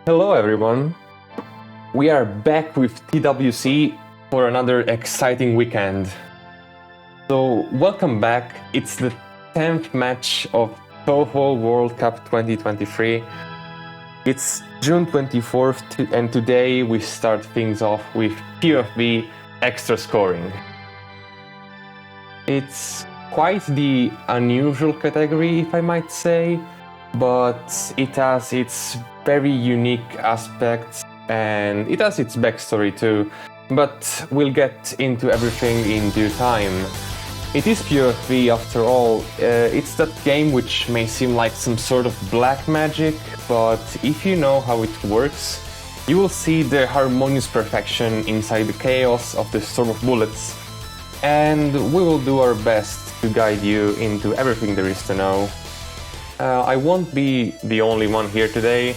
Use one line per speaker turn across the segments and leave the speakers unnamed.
Hello everyone! We are back with TWC for another exciting weekend. So welcome back, it's the 10th match of Touhou World Cup 2023. It's June 24th and today we start things off with PoFV extra scoring. It's quite the unusual category, if I might say, but it has its very unique aspects and it has its backstory too, but we'll get into everything in due time. It is PoFV after all. It's that game which may seem like some sort of black magic, but if you know how it works, you will see the harmonious perfection inside the chaos of the storm of bullets, and we will do our best to guide you into everything there is to know. I won't be the only one here today,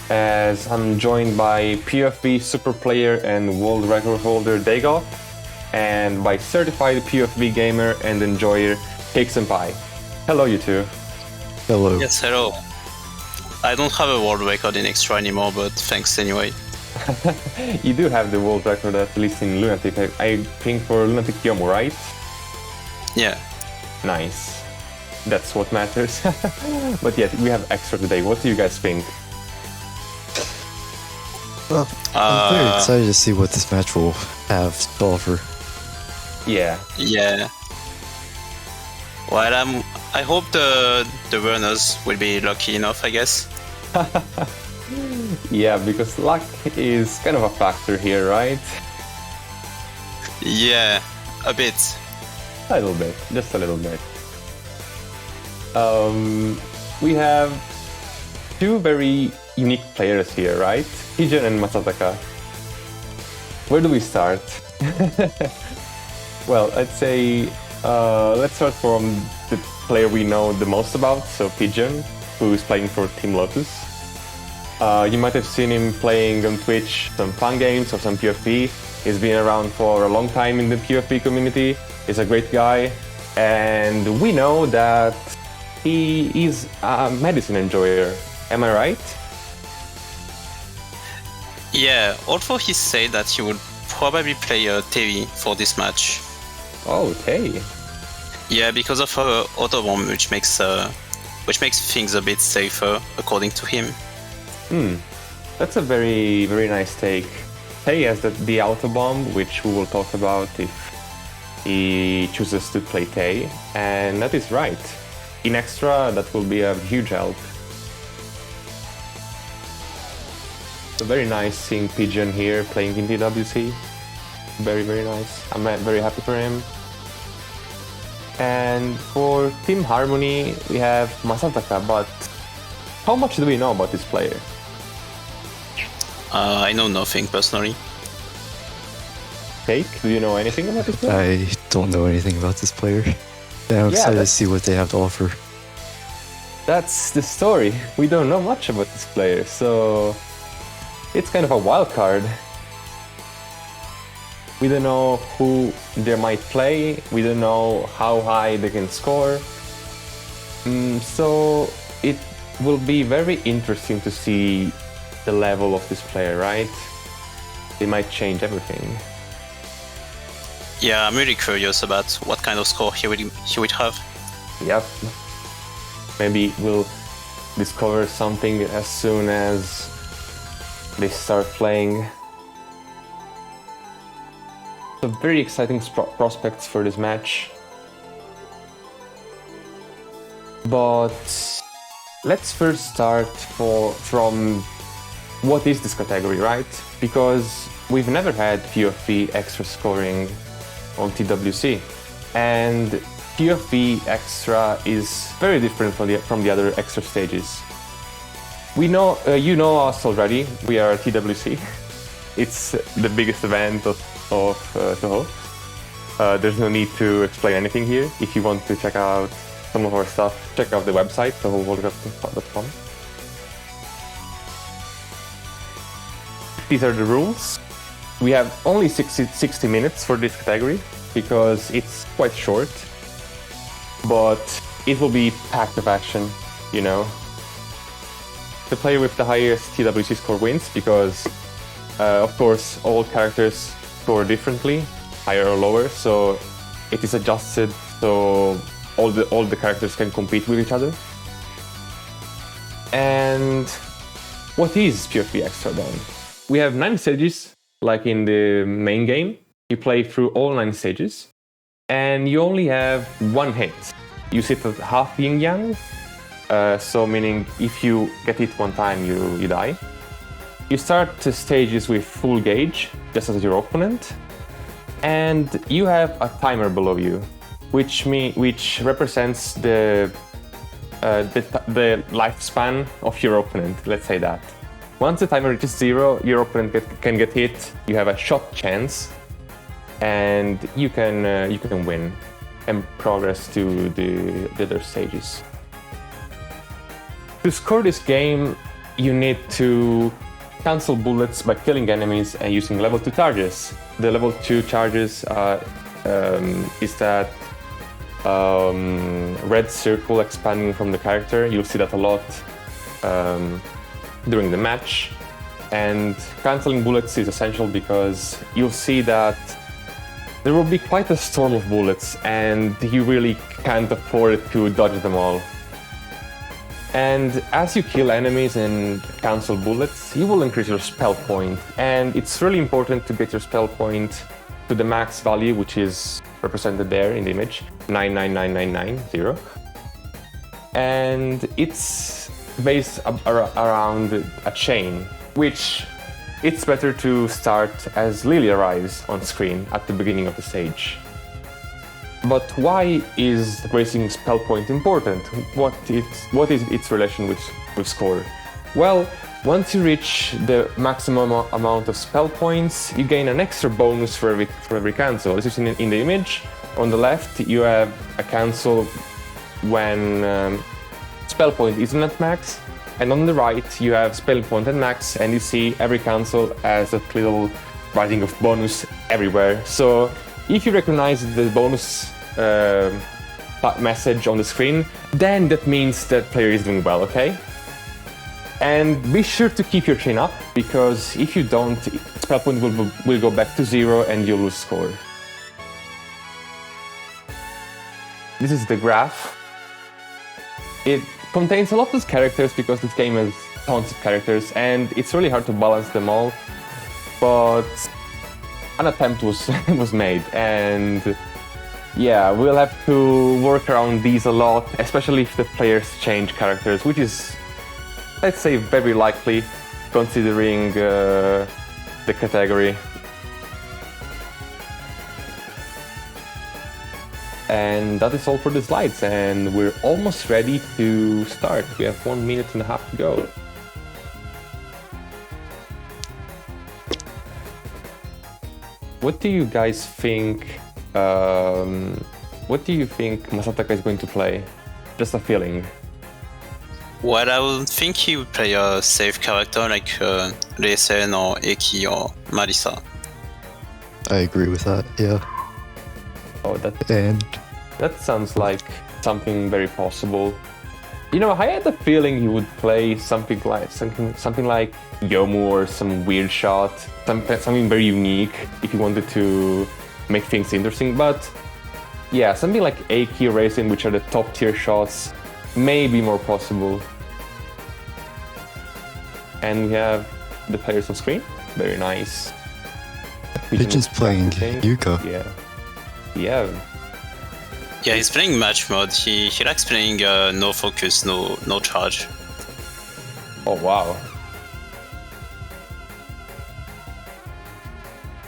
as I'm joined by PoFV super player and world record holder Dagoth, and by certified PoFV gamer and enjoyer Cake Senpai. Hello you two.
Hello.
Yes, hello. I don't have a world record in Extra anymore, but thanks anyway.
You do have the world record, at least in Lunatic, I think for Lunatic Yomu, right?
Yeah.
Nice. That's what matters. But yeah, we have Extra today. What do you guys think?
Well, I'm very excited to see what this match will have to offer.
Yeah.
Yeah. Well, I hope the runners will be lucky enough, I guess.
Yeah, because luck is kind of a factor here, right?
Yeah, a bit.
A little bit, just a little bit. We have two very unique players here, right? Pigeon and Masataka. Where do we start? Well, I'd say let's start from the player we know the most about, so Pigeon, who is playing for Team Lotus. You might have seen him playing on Twitch some fun games or some PoFV. He's been around for a long time in the PoFV community. He's a great guy, and we know that he is a medicine enjoyer. Am I right?
Yeah, although he said that he would probably play Tevi for this match.
Oh, Tay.
Yeah, because of her auto bomb, which makes things a bit safer, according to him.
That's a very, very nice take. Tay has the auto bomb, which we will talk about if he chooses to play Tay, and that is right. In extra, that will be a huge help. So very nice seeing Pigeon here playing in TWC. Very, very nice. I'm very happy for him. And for Team Harmony, we have Masataka, but how much do we know about this player?
I know nothing personally.
Take, do you know anything about this player?
I don't know anything about this player. I'm excited to see what they have to offer.
That's the story. We don't know much about this player, so it's kind of a wild card. We don't know who they might play, we don't know how high they can score. So it will be very interesting to see the level of this player, right? They might change everything.
Yeah, I'm really curious about what kind of score he would have.
Yep. Maybe we'll discover something as soon as they start playing. So very exciting prospects for this match. But let's first start from what is this category, right? Because we've never had PoFV extra scoring on TWC, and PoFV extra is very different from the other extra stages. We know, you know us already. We are TWC. It's the biggest event of Touhou. There's no need to explain anything here. If you want to check out some of our stuff, check out the website, touhouworldcup.com. These are the rules. We have only 60 minutes for this category because it's quite short, but it will be packed of action, you know. The player with the highest TWC score wins because, of course, all characters score differently, higher or lower, so it is adjusted so all the characters can compete with each other. And what is PoFV Extra then? We have 9 stages, like in the main game. You play through all 9 stages, and you only have 1 hit. You sit at half yin yang, so meaning if you get hit 1 time, you die. You start the stages with full gauge, just as your opponent, and you have a timer below you, which represents the lifespan of your opponent. Let's say that. Once the timer reaches 0, your opponent can get hit. You have a shot chance, and you can win and progress to the other stages. To score this game, you need to cancel bullets by killing enemies and using level 2 charges. The level 2 charges is that red circle expanding from the character. You'll see that a lot during the match. And canceling bullets is essential because you'll see that there will be quite a storm of bullets and you really can't afford to dodge them all. And as you kill enemies and cancel bullets, you will increase your spell point. And it's really important to get your spell point to the max value, which is represented there in the image, 999990. And it's based around a chain, which it's better to start as Lilia arrives on screen at the beginning of the stage. But why is raising spell point important? What is its relation with score? Well, once you reach the maximum amount of spell points, you gain an extra bonus for every cancel. As you see in the image, on the left you have a cancel when spell point isn't at max, and on the right you have spell point at max, and you see every cancel as a little writing of bonus everywhere. So if you recognize the bonus message on the screen, then that means that player is doing well, okay? And be sure to keep your chin up, because if you don't, spell point will go back to 0 and you'll lose score. This is the graph. It contains a lot of characters because this game has tons of characters and it's really hard to balance them all, but an attempt was made, and yeah, we'll have to work around these a lot, especially if the players change characters, which is, let's say, very likely considering the category. And that is all for the slides, and we're almost ready to start. We have 1 minute and a half to go. What do you guys think? What do you think Masataka is going to play? Just a feeling.
Well, I would think he would play a safe character like Reisen or Eki or Marisa.
I agree with that, yeah.
Oh, that sounds like something very possible. You know, I had a feeling he would play something like Yomu or some weird shot, something very unique if he wanted to make things interesting. But yeah, something like Eki, Reisen, which are the top tier shots, may be more possible. And we have the players on screen. Very nice.
Pigeon's playing Yuka.
Yeah, he's playing match mode. He likes playing no focus, no charge.
Oh wow.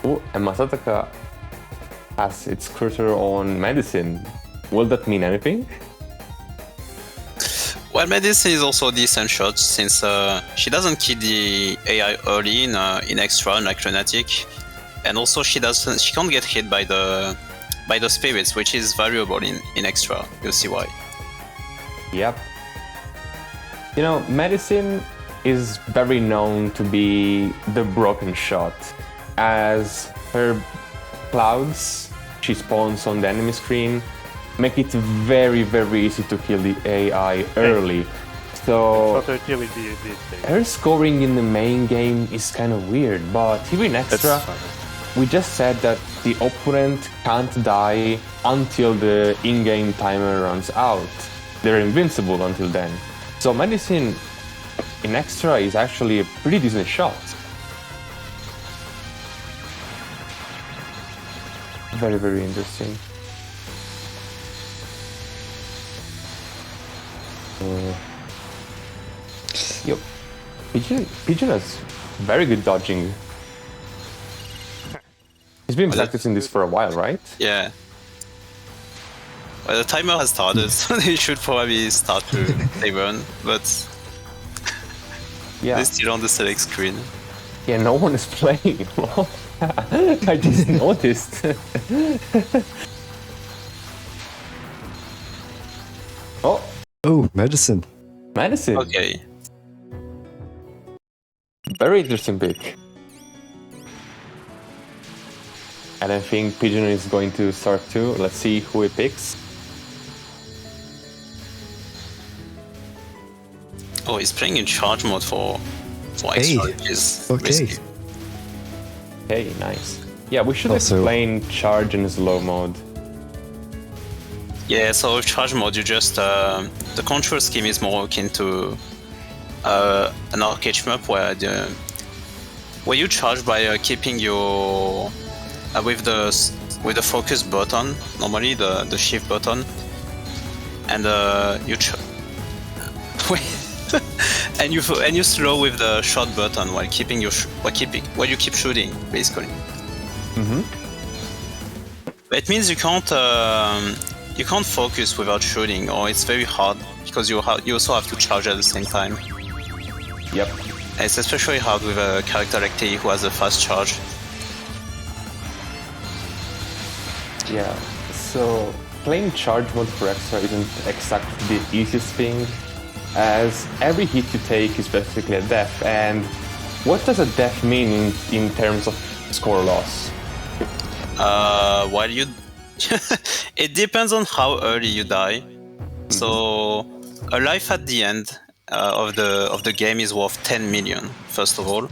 Oh, and Masataka has its cursor on medicine. Will that mean anything?
Well, medicine is also a decent shot since she doesn't kill the AI early in extra like lunatic, and also she can't get hit by the spirits, which is valuable in extra. You'll see why.
Yep. You know, medicine is very known to be the broken shot, as her clouds she spawns on the enemy screen make it very, very easy to kill the AI early. So her scoring in the main game is kind of weird, but here in extra, we just said that the opponent can't die until the in-game timer runs out. They're invincible until then. So medicine in extra is actually a pretty decent shot. Very, very interesting. Yep. Pigeon has very good dodging. He's been practicing this for a while, right?
Yeah. Well, the timer has started, so they should probably start to run, but
yeah,
they're still on the select screen.
Yeah, no one is playing. I just noticed.
Oh, medicine.
Medicine.
Okay.
Very interesting pick. And I think Pigeon is going to start too. Let's see who he picks.
Oh, he's playing in charge mode for extra, which is risky.
Okay, nice. Yeah, we should explain charge and slow mode.
Yeah, so with charge mode, you just the control scheme is more akin to an arcade map where you charge by keeping your with the focus button, normally the shift button, and you and you slow with the shot button while keeping while you keep shooting, basically.
Mm-hmm.
It means you can't focus without shooting, or it's very hard because you also have to charge at the same time.
Yep.
It's especially hard with a character like Tei who has a fast charge.
Yeah. So playing charge mode for extra isn't exactly the easiest thing, as every hit you take is basically a death. And what does a death mean in terms of score loss?
While you it depends on how early you die. So a life at the end of the game is worth 10 million, first of all,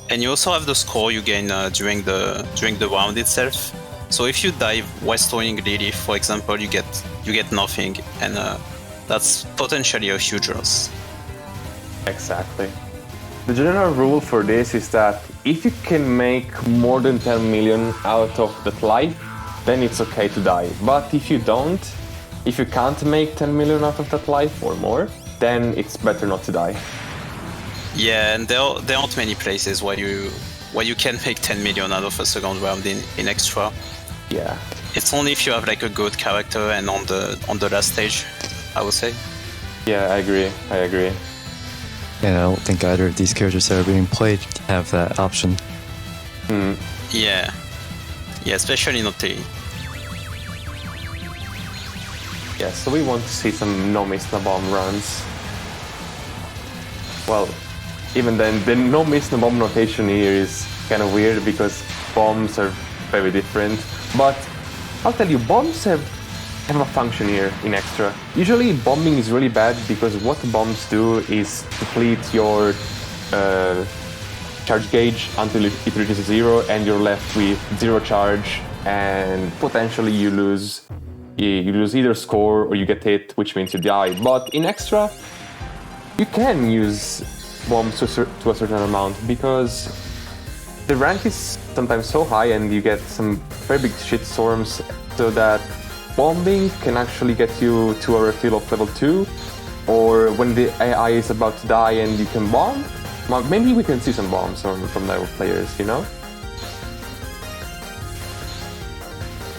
and you also have the score you gain during the round itself. So if you die while throwing Lily, for example, you get nothing, and that's potentially a huge loss.
Exactly. The general rule for this is that if you can make more than 10 million out of that life, then it's okay to die. But if you can't make 10 million out of that life or more, then it's better not to die.
Yeah, and there aren't many places where you can make 10 million out of a second round in extra.
Yeah.
It's only if you have like a good character and on the last stage, I would say.
Yeah, I agree.
And I don't think either of these characters that are being played have that option.
Yeah, especially not Tei.
Yeah, so we want to see some no miss no bomb runs. Well, even then, the no miss no bomb notation here is kind of weird because bombs are very different. But I'll tell you, bombs have a function here in extra. Usually bombing is really bad because what bombs do is deplete your charge gauge until it reaches 0 and you're left with 0 charge, and potentially you lose either score or you get hit, which means you die. But in extra, you can use bombs to a certain amount because the rank is sometimes so high and you get some very big shitstorms, so that bombing can actually get you to a refill of level 2, or when the AI is about to die and you can bomb, well, maybe we can see some bombs from level players, you know?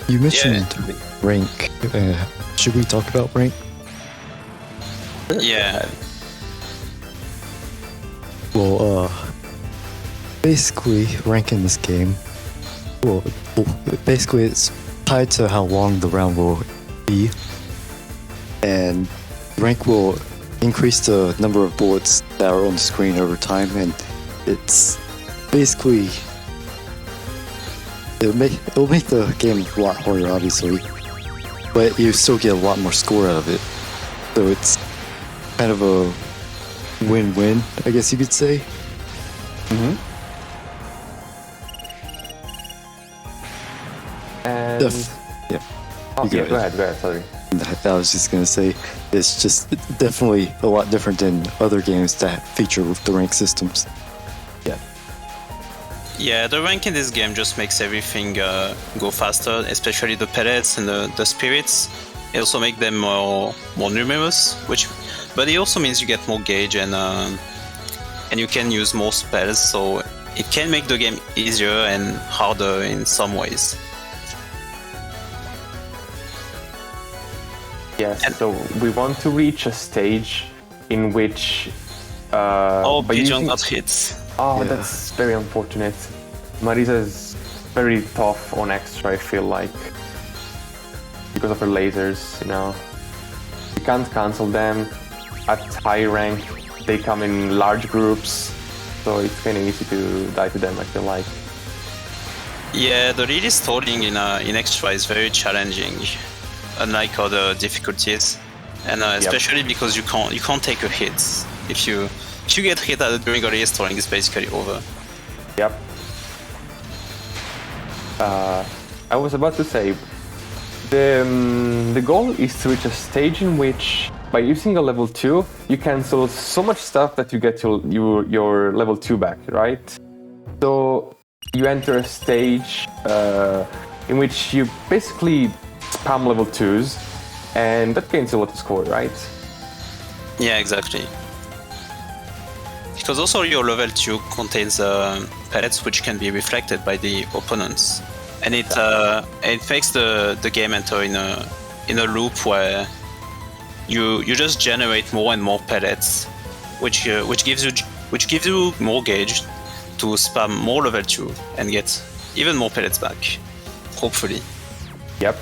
You mentioned rank. Should we talk about rank?
Yeah.
Well, basically, rank in this game, basically it's tied to how long the round will be, and rank will increase the number of bullets that are on the screen over time, and it's basically it'll make the game a lot harder, obviously, but you still get a lot more score out of it, so it's kind of a win-win, I guess you could say.
And
yeah.
Okay, go ahead, sorry.
I was just gonna say, it's just definitely a lot different than other games that feature the rank systems.
Yeah, the rank in this game just makes everything go faster, especially the pellets and the spirits. It also makes them more numerous, but it also means you get more gauge and you can use more spells, so it can make the game easier and harder in some ways.
Yes, so we want to reach a stage in which
Pigeon got hits.
That's very unfortunate. Marisa is very tough on extra, I feel like, because of her lasers, you know. You can't cancel them. At high rank, they come in large groups, so it's kind of easy to die to them, I feel like.
Yeah, the Lily stalling in extra is very challenging, unlike other difficulties, and especially because you can't take a hit. If you get hit during a Lily stalling, it's basically over.
Yep. I was about to say, the goal is to reach a stage in which, by using a level 2, you cancel so much stuff that you get your level 2 back, right? So you enter a stage in which you basically spam level 2s, and that gains a lot of score, right?
Yeah, exactly. Because also your level 2 contains pellets which can be reflected by the opponents. and it makes the game enter in a loop where you just generate more and more pellets, which gives you more gauge to spam more level 2 and get even more pellets back, hopefully.
Yep.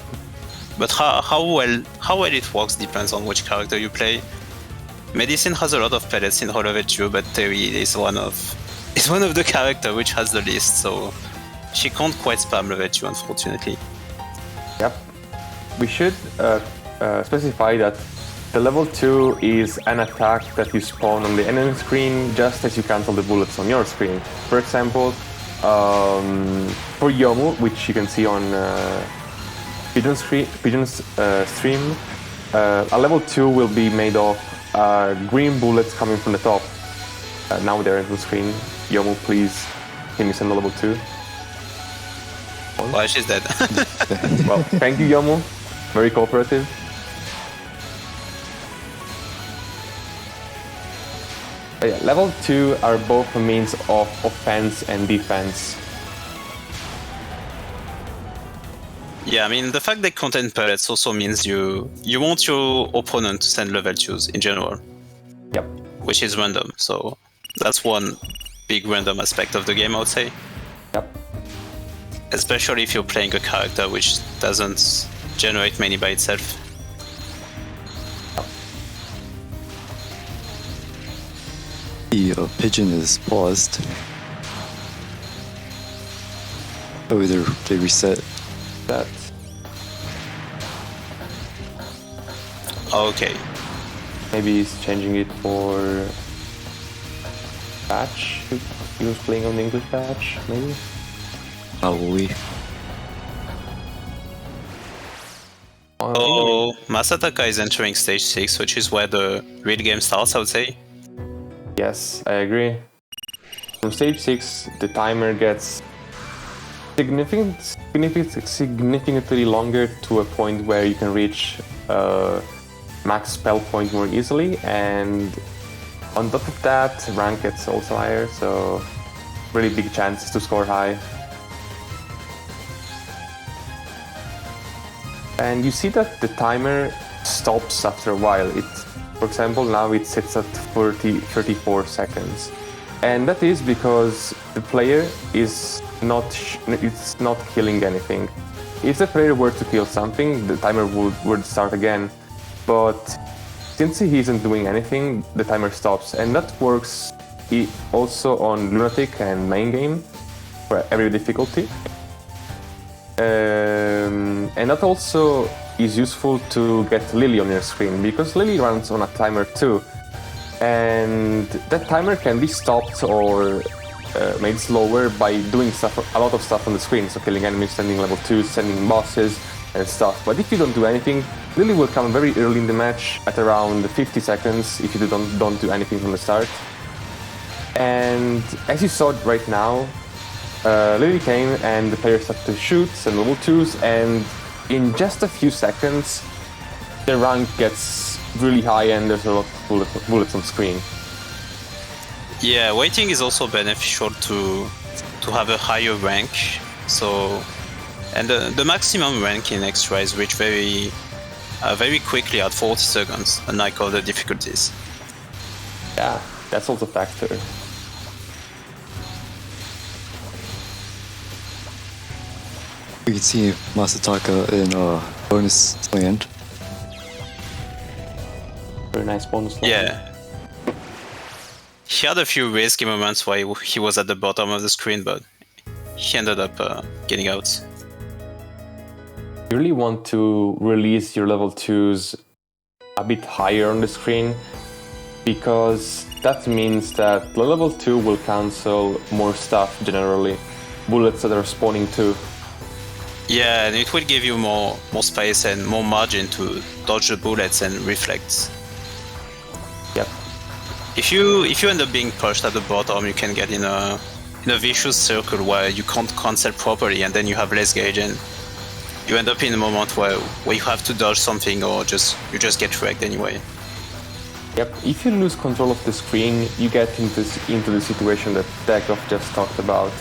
But how well it works depends on which character you play. Medicine has a lot of pellets in her level 2, but Terry is one of the characters which has the least, so she can't quite spam level 2, unfortunately.
Yep. We should specify that the level 2 is an attack that you spawn on the enemy screen just as you cancel the bullets on your screen. For example, for Yomu, which you can see on Pigeon's stream, a level 2 will be made of green bullets coming from the top. Now they're into the screen. Yomu, please, can you send the level 2?
Well, she's dead.
Well, thank you, Yomu. Very cooperative. Yeah, level 2 are both a means of offense and defense.
Yeah, I mean, the fact they contain pellets also means you want your opponent to send level 2s in general.
Yep.
Which is random, so that's one big random aspect of the game, I would say.
Yep.
Especially if you're playing a character which doesn't generate many by itself.
The Pigeon is paused. Oh, they reset.
That.
Okay.
Maybe he's changing it for patch. He was playing on the English patch, maybe.
Probably.
Oh, Masataka is entering stage 6, which is where the real game starts, I would say.
Yes, I agree. From stage 6, the timer gets significantly longer to a point where you can reach max spell point more easily, and on top of that, rank gets also higher, so really big chances to score high. And you see that the timer stops after a while. For example, now it sits at 34 seconds. And that is because the player is not killing anything. If the player were to kill something, the timer would start again. But since he isn't doing anything, the timer stops. And that works also on Lunatic and main game for every difficulty. And that also is useful to get Lily on your screen, because Lily runs on a timer too, and that timer can be stopped or made slower by doing a lot of stuff on the screen, so killing enemies, sending level 2s, sending bosses and stuff. But if you don't do anything, Lily will come very early in the match at around 50 seconds if you don't do anything from the start. And as you saw right now, Lily came and the player started to shoot, send level 2s, and in just a few seconds, the rank gets really high and there's a lot of bullets on screen.
Yeah, waiting is also beneficial to have a higher rank. So, and the maximum rank in Extra is reached very quickly at 40 seconds, unlike other difficulties.
Yeah, that's also a factor.
We can see Masataka in bonus land.
Very nice bonus land.
Yeah. He had a few risky moments where he was at the bottom of the screen, but he ended up getting out.
You really want to release your level 2s a bit higher on the screen, because that means that the level 2 will cancel more stuff generally. Bullets that are spawning too.
Yeah, and it will give you more space and more margin to dodge the bullets and reflect.
Yep.
If you end up being pushed at the bottom, you can get in a vicious circle where you can't cancel properly, and then you have less gauge, and you end up in a moment where you have to dodge something, or you just get wrecked anyway.
Yep. If you lose control of the screen, you get into the situation that Tekov just talked about.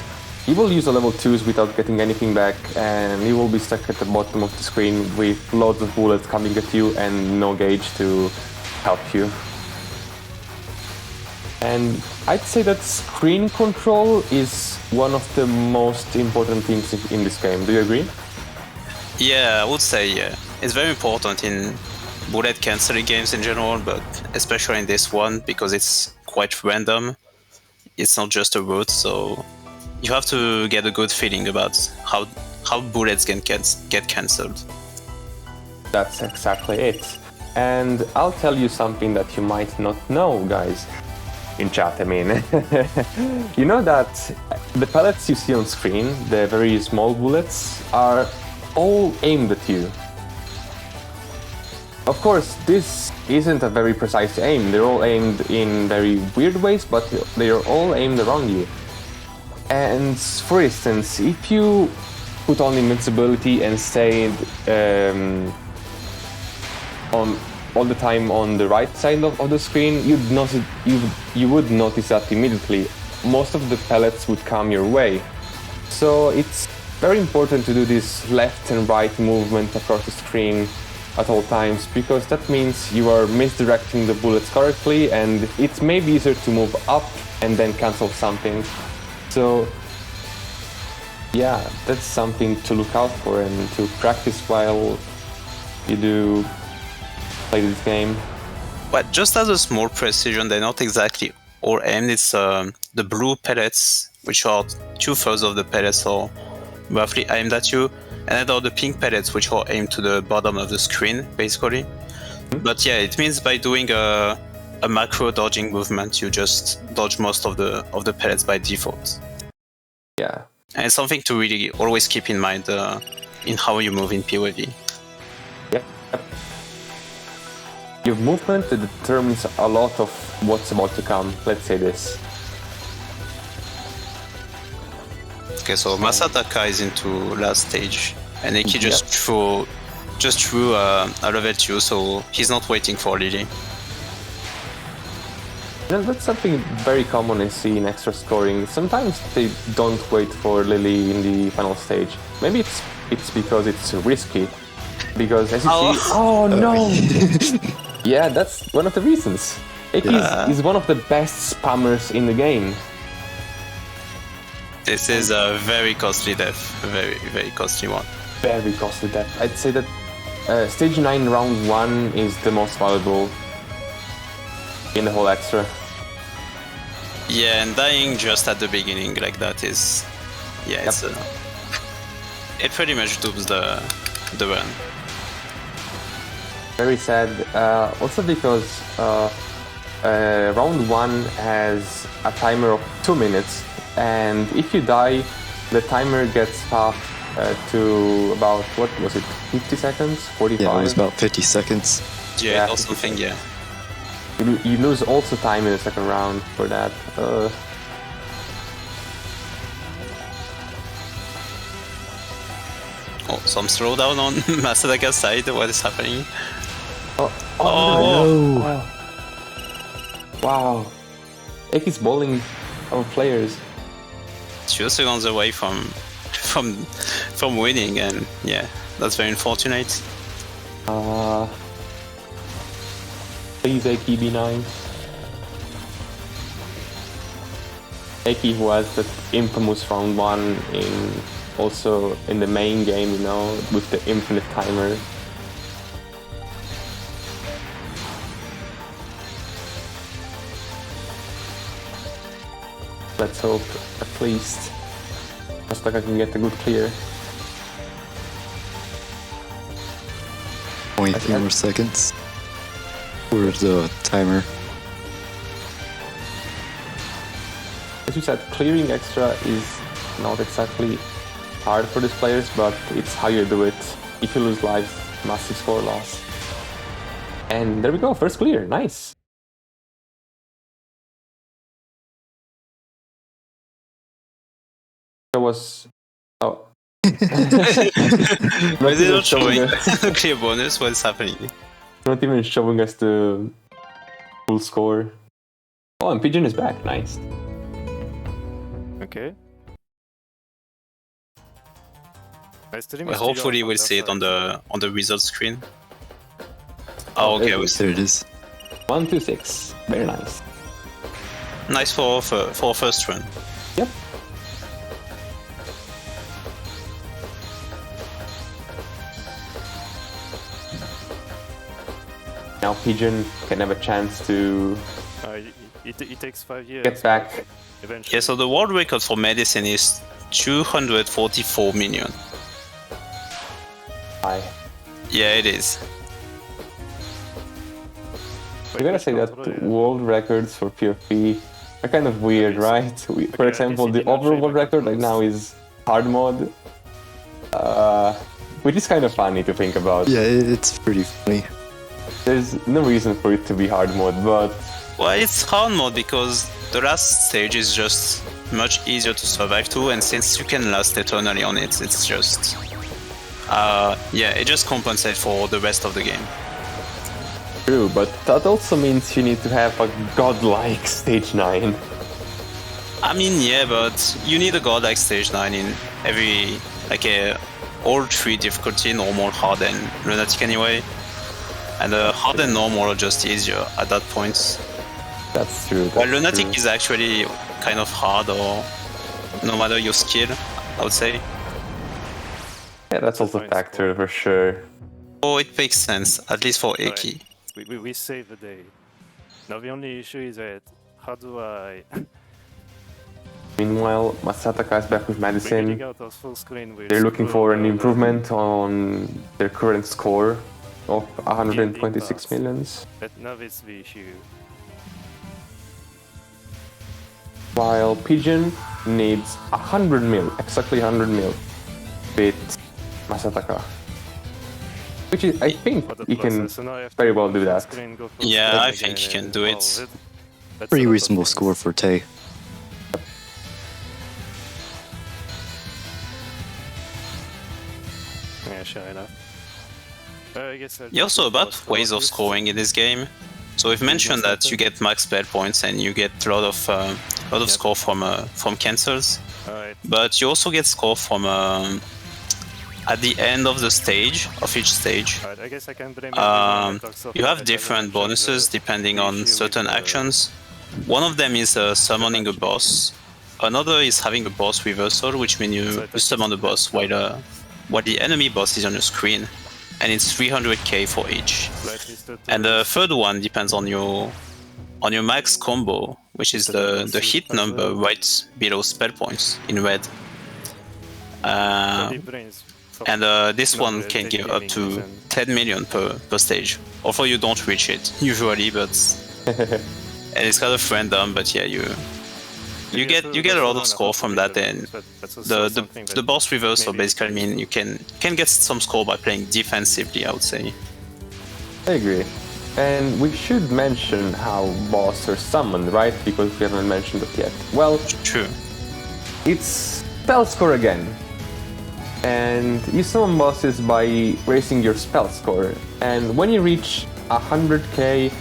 you will use a level 2s without getting anything back, and you will be stuck at the bottom of the screen with loads of bullets coming at you and no gauge to help you. And I'd say that screen control is one of the most important things in this game. Do you agree?
Yeah, I would say yeah. It's very important in bullet cancelling games in general, but especially in this one because it's quite random. It's not just a route, so you have to get a good feeling about how bullets can get cancelled.
That's exactly it. And I'll tell you something that you might not know, guys. In chat, I mean. You know that the pellets you see on screen, the very small bullets, are all aimed at you. Of course, this isn't a very precise aim. They're all aimed in very weird ways, but they are all aimed around you. And for instance, if you put on invincibility and stayed on all the time on the right side of the screen, you would notice that immediately. Most of the pellets would come your way. So it's very important to do this left and right movement across the screen at all times, because that means you are misdirecting the bullets correctly, and it's maybe easier to move up and then cancel something. So yeah, that's something to look out for and to practice while you do play this game.
But just as a small precision, they're not exactly all aimed. It's the blue pellets, which are 2/3 of the pellets are roughly aimed at you, and then there are the pink pellets, which are aimed to the bottom of the screen, basically. Mm-hmm. But yeah, it means by doing a macro dodging movement, you just dodge most of the pellets by default.
Yeah.
And it's something to really always keep in mind in how you move in PoFV.
Yep. Your movement determines a lot of what's about to come, let's say this.
Okay, so Masataka is into last stage, and Eki just threw a level 2, so he's not waiting for Lily.
That's something very common I see in extra scoring. Sometimes they don't wait for Lily in the final stage. Maybe it's because it's risky. Because as you see... Oh no! Yeah, that's one of the reasons. Eki is one of the best spammers in the game.
This is a very costly death. A very, very costly one.
Very costly death. I'd say that stage 9 round 1 is the most valuable in the whole extra.
Yeah, and dying just at the beginning like that is... Yeah, it's it pretty much dooms the run.
Very sad. Also because round 1 has a timer of 2 minutes, and if you die, the timer gets half to about, what was it, 50 seconds? 45?
Yeah, it was about 50 seconds.
Yeah, or something, yeah.
You lose also time in the second round for that.
Oh, some slowdown on Masataka's side. What is happening?
No. Wow. Eki's bowling our players.
2 seconds away from winning, and yeah, that's very unfortunate.
Please, Eki, be nice. Eki, who has that infamous round 1 also in the main game, you know, with the infinite timer. Let's hope at least Masataka can get a good clear.
Only 3 more seconds for the timer.
As you said, clearing extra is not exactly hard for these players, but it's how you do it. If you lose lives, massive score loss. And there we go, first clear, nice. There was... Oh.
Why is it not showing clear bonus? What is happening?
Not even showing us the full score. Oh, and Pigeon is back, nice.
Okay.
Well, hopefully we'll see it on the result screen. Oh, okay.
There it is.
126. Very nice.
Nice for first run.
Yep. Now Pigeon can have a chance to
It takes 5 years.
get back.
Eventually.
Yeah, so the world record for medicine is 244 million.
High.
Yeah, it is.
You gotta say that world records for PoFV are kind of weird, right? For example, the overall world record right now is hard mode, which is kind of funny to think about.
Yeah, it's pretty funny.
There's no reason for it to be hard mode, but
Well, it's hard mode because the last stage is just much easier to survive to, and since you can last eternally on it, it's just... yeah, it just compensates for the rest of the game.
true, but that also means you need to have a godlike stage 9.
I mean, yeah, but you need a godlike stage 9 in every... like all 3 difficulty, normal, hard, and lunatic anyway. And hard and normal are just easier at that point.
That's true.
Well, lunatic is actually kind of hard, or no matter your skill, I would say.
Yeah, that's also a factor for sure.
Oh, it makes sense, at least for Eki.
We save the day. Now the only issue is that how do I
Meanwhile, Masataka is back with
bring
medicine.
out those full screen with
They're looking for an
scroll,
improvement on their current score of 126 millions.
Now it's the issue.
While Pigeon needs 100 mil, exactly 100 mil, with Masataka. Which is, I think
For the
he can
process, so now I have to
very well do
full
that.
screen, go full
Yeah,
screen
I
again,
think he can
and
do it.
that's
Pretty
a lot of
reasonable
things.
score for Tay.
Yeah, sure enough. I guess
Yeah, also about ways of scoring in this game. So we've mentioned that you get max spell points and you get a lot of score from cancels,
Alright.
but you also get score from at the end of the stage, of each stage.
Alright, I guess I can blame
You have different bonuses depending on certain actions. One of them is summoning a boss. Another is having a boss reversal, which means you summon the boss while the enemy boss is on your screen, and it's 300k for each. And the third one depends on your max combo, which is the hit number right below spell points in red. And this one can give up to 10 million per stage, although you don't reach it usually, but and it's kind of random. But yeah, you get a lot of score from that, and the boss reversal basically mean you can get some score by playing defensively, I would say.
I agree. And we should mention how boss are summoned, right? Because we haven't mentioned it yet. Well,
True.
it's spell score again. And you summon bosses by raising your spell score. And when you reach 100k,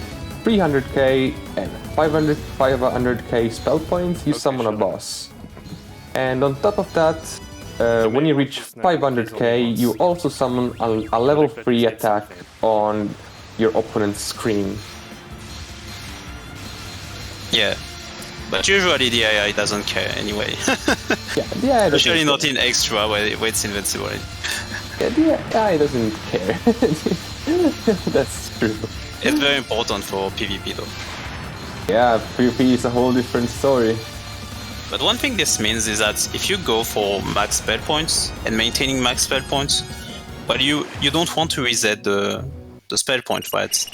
300k, and 500k spell points, you summon a boss. And on top of that, when you reach 500k, you also summon a level 3 attack on your opponent's screen.
Yeah, but usually the AI doesn't care anyway.
Yeah,
Especially not in extra where it's invincible.
Yeah, the AI doesn't care. That's true.
It's very important for PvP though.
Yeah, PvP is a whole different story.
But one thing this means is that if you go for max spell points and maintaining max spell points, but you don't want to reset the spell point, right?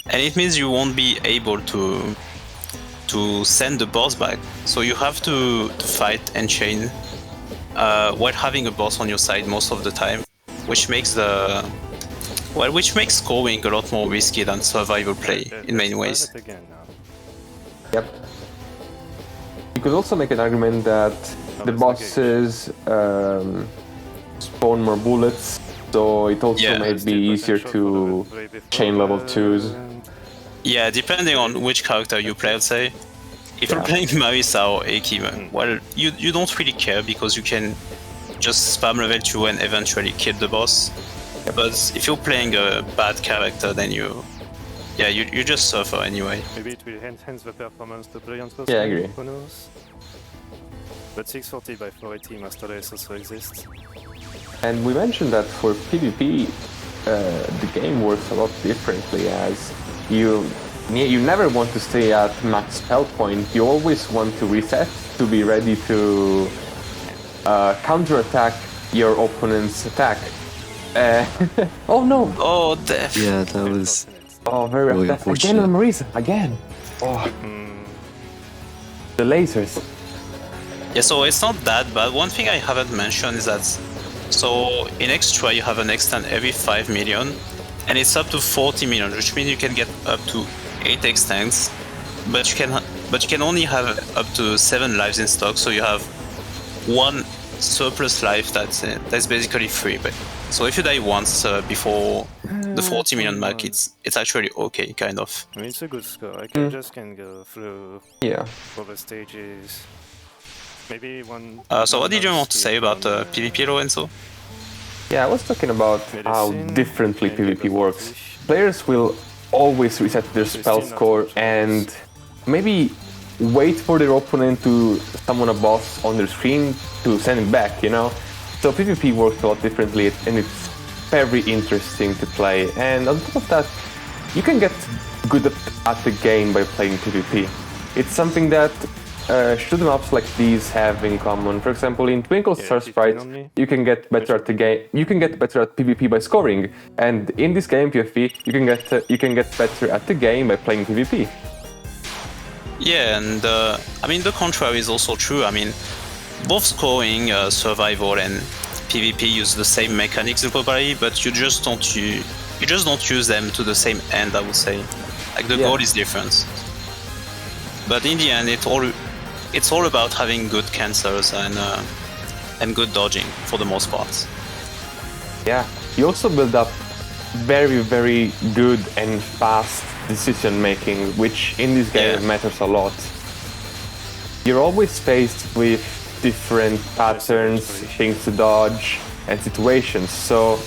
And it means you won't be able to send the boss back. So you have to fight and chain while having a boss on your side most of the time, which makes scoring a lot more risky than survival play in many ways.
Yep. You could also make an argument that the bosses spawn more bullets, so it also might be easier to chain level 2s.
Yeah, depending on which character you play, I'd say. If you're playing Marisa or Eki, well, you don't really care because you can just spam level 2 and eventually kill the boss. But if you're playing a bad character, then you just suffer anyway.
Maybe it will enhance the performance to play on
Yeah, I agree.
Who knows? But 640 by 480 Master Race also exists.
And we mentioned that for PvP, the game works a lot differently, as you never want to stay at max spell point. You always want to reset to be ready to counterattack your opponent's attack. Oh no!
Oh, death!
Yeah, that was
Very
really
that's
unfortunate.
again on Marisa, again. The lasers.
Yeah, so it's not that bad. One thing I haven't mentioned is that, so in Extra you have an extend every 5 million, and it's up to 40 million, which means you can get up to 8 extends, but you can only have up to 7 lives in stock, so you have 1 surplus life that's basically free. But so if you die once before the 40 million mark, it's actually okay, kind of.
I mean, it's a good score. I can go through all the stages. Maybe one.
So what did you want to say about PvP, Lorenzo?
Yeah, I was talking about how differently PvP works. Players will always reset their spell score and maybe wait for their opponent to summon a boss on their screen to send it back, you know? So PvP works a lot differently and it's very interesting to play. And on top of that, you can get good at the game by playing PvP. It's something that shoot 'em ups like these have in common. For example, in Twinkle Star Sprite, you can get better at the game. You can get better at PvP by scoring, and in this game PoFV, you can get better at the game by playing PvP.
Yeah, and I mean the contrary is also true. I mean, both scoring, survival, and PvP use the same mechanics probably, but you just don't use them to the same end. I would say, like the goal is different. But in the end, it's all about having good cancels and good dodging for the most part.
Yeah, you also build up very, very good and fast decision making, which in this game matters a lot. You're always faced with different patterns, things to dodge, and situations. So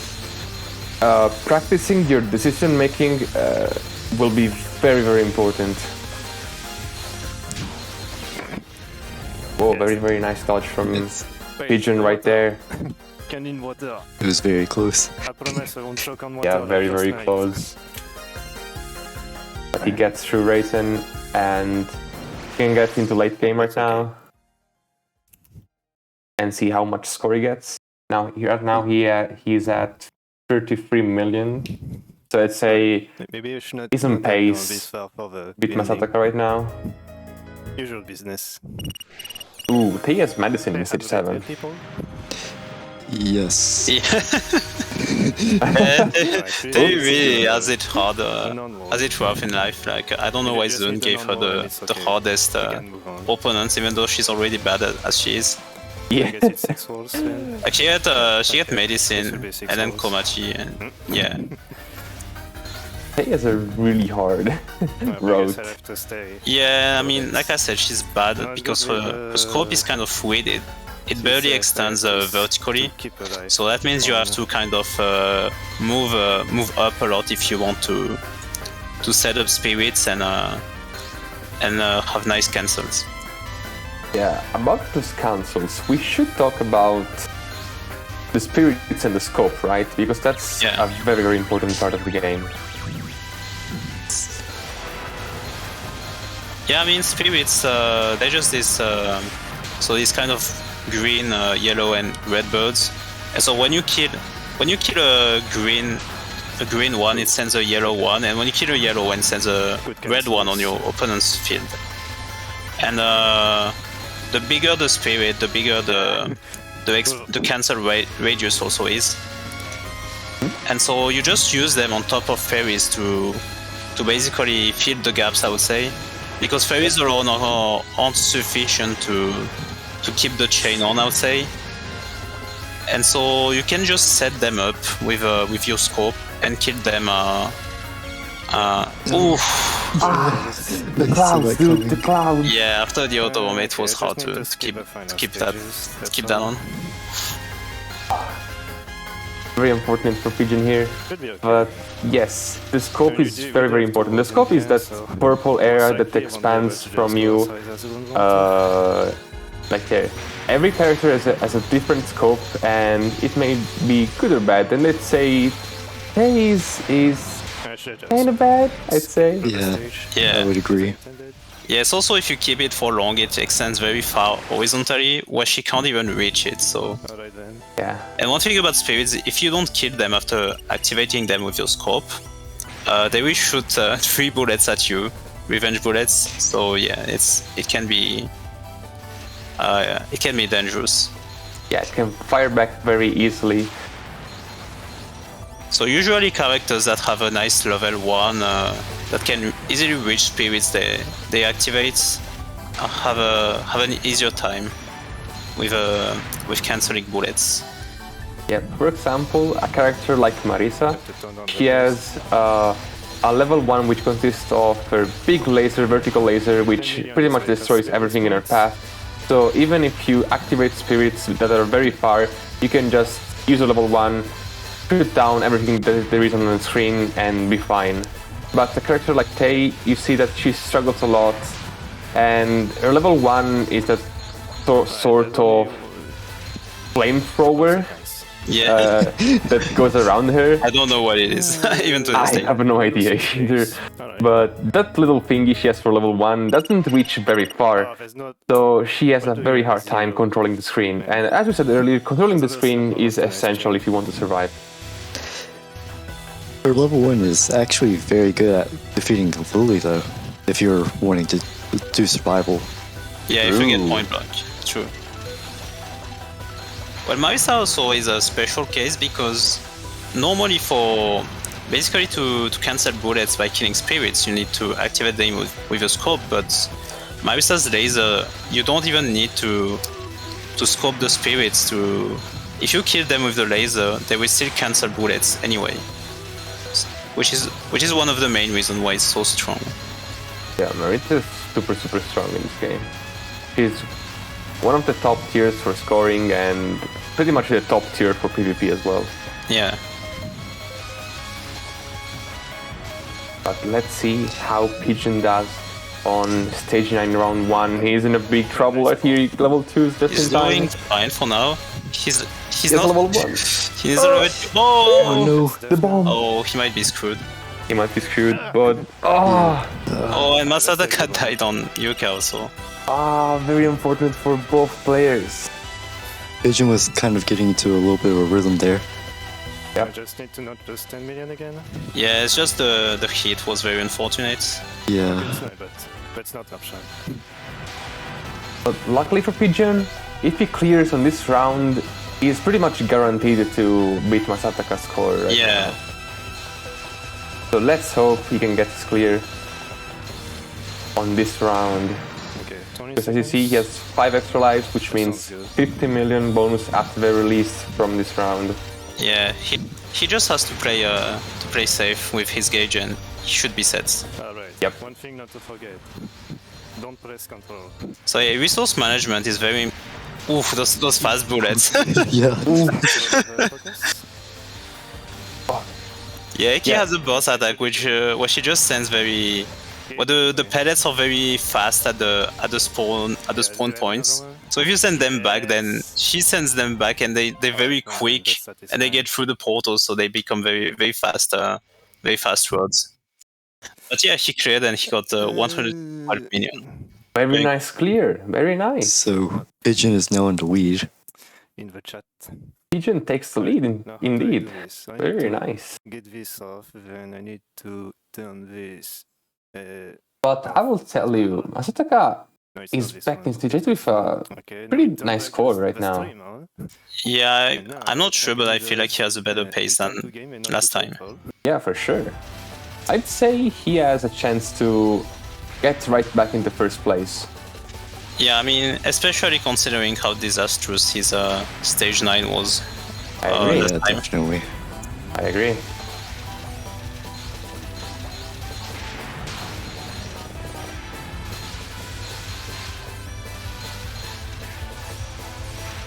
practicing your decision making will be very, very important. Whoa, very, very nice dodge from Pigeon right there.
It was very close.
Yeah, very, very close. But he gets through Raisin and can get into late game right now and see how much score he gets. Now he's at 33 million. So it's a decent pace with Masataka right now.
Usual business.
Ooh, he has medicine in stage 7.
Yes.
Yeah. They really has it harder, has it rough in life. Like, I don't know why Zone gave her the hardest opponents, even though she's already bad as she is.
Yeah.
Like she had medicine and then Komachi, and yeah.
He has a really hard road.
Yeah, I mean, like I said, she's bad because her scope is kind of weird. It barely extends vertically, so that means you have to kind of move up a lot if you want to set up spirits and have nice cancels.
Yeah, about those cancels, we should talk about the spirits and the scope, right? Because that's a very, very important part of the game.
Yeah, I mean, spirits, they're just this, so these kind of green, yellow, and red birds. And so when you kill a green one, it sends a yellow one, and when you kill a yellow one, it sends a red one on your opponent's field. And the bigger the spirit, the bigger the cancel radius also is. And so you just use them on top of fairies to basically fill the gaps, I would say. Because fairies alone aren't sufficient to keep the chain on, I would say. And so you can just set them up with your scope and kill them.
The clouds, dude, the clouds.
Yeah, after the auto bomb, it was hard to keep that on.
Very important for Pigeon here.
Should be okay.
But yes, the scope is very, very important. The scope is that purple area that expands from you, like there. Every character has a different scope, and it may be good or bad. And let's say Taze is kind of bad, I'd say.
Yeah, I would agree.
Yes, also if you keep it for long, it extends very far horizontally, where she can't even reach it, so...
Alright then.
Yeah.
And one thing about spirits, if you don't kill them after activating them with your scope, they will shoot 3 bullets at you, revenge bullets, so yeah, it can be dangerous.
Yeah, it can fire back very easily.
So usually characters that have a nice level 1 that can easily reach spirits they activate have an easier time with cancelling bullets.
Yeah, for example, a character like Marisa, she has a level 1 which consists of her big laser, vertical laser, which pretty much destroys everything in her path. So even if you activate spirits that are very far, you can just use a level 1, shoot down everything that there is on the screen and be fine. But a character like Tay, you see that she struggles a lot, and her level 1 is that sort of flamethrower that goes around her.
I don't know what it is, even to this day.
I have no idea either. But that little thingy she has for level 1 doesn't reach very far, so she has a very hard time controlling the screen. And as we said earlier, controlling the screen is essential if you want to survive.
Her level 1 is actually very good at defeating completely, though, if you're wanting to do survival.
Yeah, if you get point blank, true. Well, Marisa also is a special case because normally basically to cancel bullets by killing spirits, you need to activate them with a scope, but Marisa's laser, you don't even need to scope the spirits if you kill them with the laser, they will still cancel bullets anyway. Which is one of the main reasons why it's so strong.
Yeah, Marisa is super, super strong in this game. She's one of the top tiers for scoring and pretty much the top tier for PvP as well.
Yeah.
But let's see how Pigeon does on stage 9 round 1. He's in a big trouble right here. Level 2 is just
He's
in time.
doing fine for now. He's not
level 1.
He's already. Oh
no! The bomb!
Oh, he might be screwed.
He might be screwed, but
oh, and Masataka died on Yuka also.
Very important for both players.
Pigeon was kind of getting into a little bit of a rhythm there.
Yep.
I just need to not lose 10 million again.
Yeah, it's just the hit was very unfortunate.
Yeah.
But it's not an option.
But luckily for Pigeon, if he clears on this round, he is pretty much guaranteed to beat Masataka's score right now. So let's hope he can get his clear on this round.
Okay,
Because as you see, he has 5 extra lives, which means 50 million bonus after the release from this round.
Yeah, he just has to play safe with his gauge and he should be set.
Alright,
yep.
One thing not to forget. Don't press control.
So yeah, resource management is very... Oof, those fast bullets.
Yeah.
Yeah, Eki has a burst attack, where she just sends very... Well, the pellets are very fast at the spawn points. So if you send them back, then she sends them back, and they're very quick, and they get through the portal, so they become very fast roads. But yeah, he cleared and he got 105 million.
Very nice clear, very nice.
So Pigeon is now in the lead.
In the chat.
Pigeon takes the lead, indeed. Very nice.
Get this off, then I need to turn this.
But I will tell you, Masataka is back in stage 8 with a pretty nice score right now.
Yeah, I'm not sure, but I feel like he has a better pace than last time.
Yeah, for sure. I'd say he has a chance to get right back into first place.
Yeah, I mean, especially considering how disastrous his stage 9 was.
I agree.
Yeah, definitely.
I agree.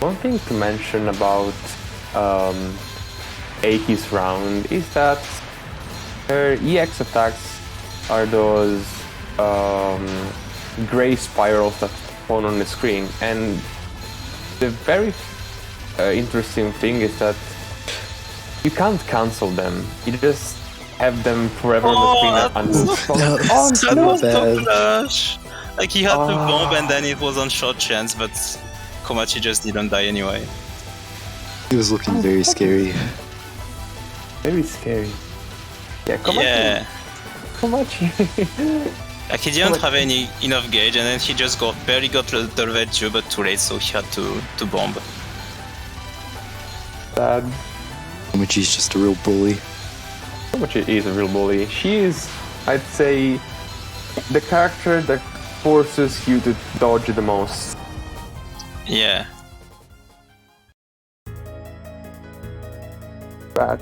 One thing to mention about Eiki's round is that her EX attacks are those gray spirals that spawn on the screen, and the very interesting thing is that you can't cancel them. You just have them forever on the screen until
so flash. Like he had to bomb and then it was on short chance, but Komachi just didn't die anyway.
He was looking very scary.
Very scary. Yeah, Komachi.
Like he didn't have any enough gauge, and then he just barely got the level 2, but too late, so he had to bomb.
Sad.
Komachi's just a real bully.
Komachi is a real bully. She is, I'd say, the character that forces you to dodge the most.
Yeah.
But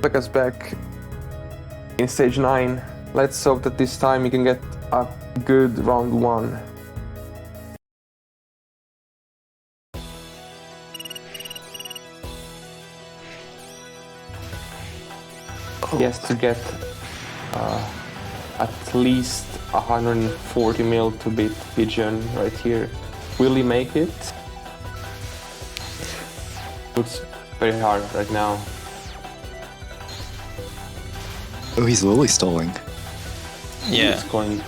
took us back in stage 9. Let's hope that this time you can get a good round 1. He has to get at least 140 mil to beat Pigeon right here. Will he make it? Looks very hard right now.
Oh, he's lily stalling.
Yeah.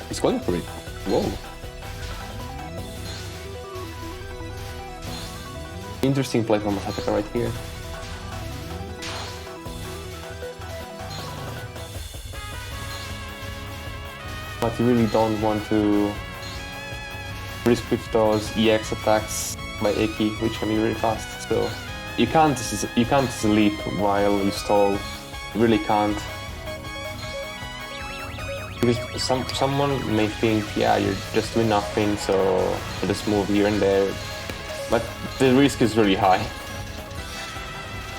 He's going for it. Whoa. Interesting play from Masataka right here. But you really don't want to risk with those EX attacks by Eki, which can be really fast. So you can't sleep while you stall. You really can't. Because someone may think, yeah, you're just doing nothing, so you just move here and there. But the risk is really high.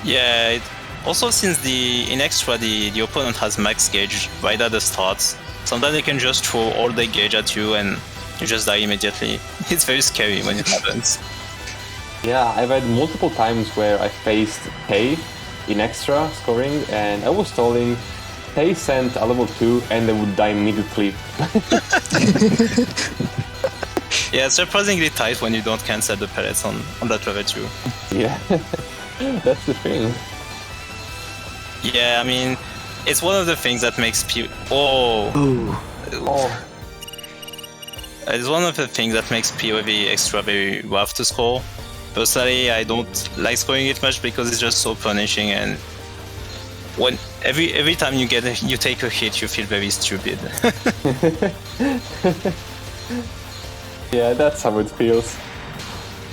Yeah. Also, since in extra the opponent has max gauge right at the start, sometimes they can just throw all their gauge at you and you just die immediately. It's very scary when it happens.
Yeah, I've had multiple times where I faced Kei in extra scoring and I was stalling. Kei sent a level 2 and they would die immediately.
Yeah, it's surprisingly tight when you don't cancel the pellets on that level 2.
Yeah, that's the thing.
Yeah, I mean, it's one of the things that makes people. It's one of the things that makes PoFV extra very rough to score. Personally, I don't like scoring it much because it's just so punishing, and when every time you take a hit, you feel very stupid.
Yeah, that's how it feels.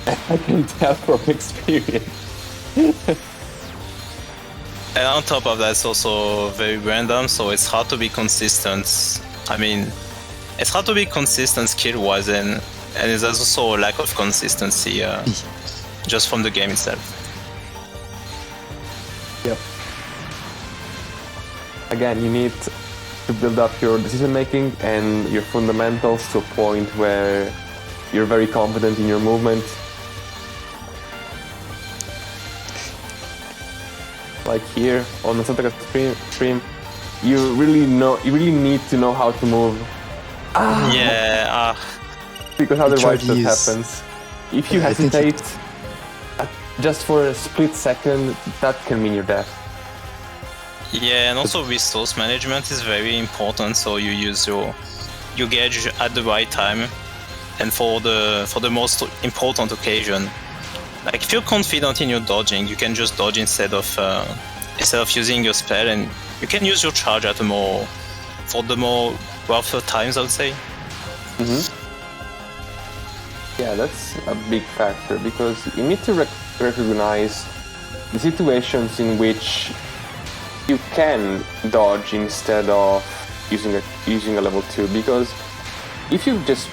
I can tell from experience.
And on top of that, it's also very random, so it's hard to be consistent. I mean, it's hard to be consistent skill-wise, and there's also a lack of consistency just from the game itself.
Yep. Again, you need to build up your decision-making and your fundamentals to a point where you're very confident in your movement. Like here on the Masataka stream, you really need to know how to move.
Yeah.
Because otherwise what happens? If you hesitate just for a split second, that can mean your death.
Yeah, and also resource management is very important. So you use your gauge at the right time, and for the most important occasion. Like if you're confident in your dodging, you can just dodge instead of using your spell, and you can use your charge for the more rougher times, I would say.
Mm-hmm. Yeah, that's a big factor because you need to recognize the situations in which you can dodge instead of using a level 2. Because if you just,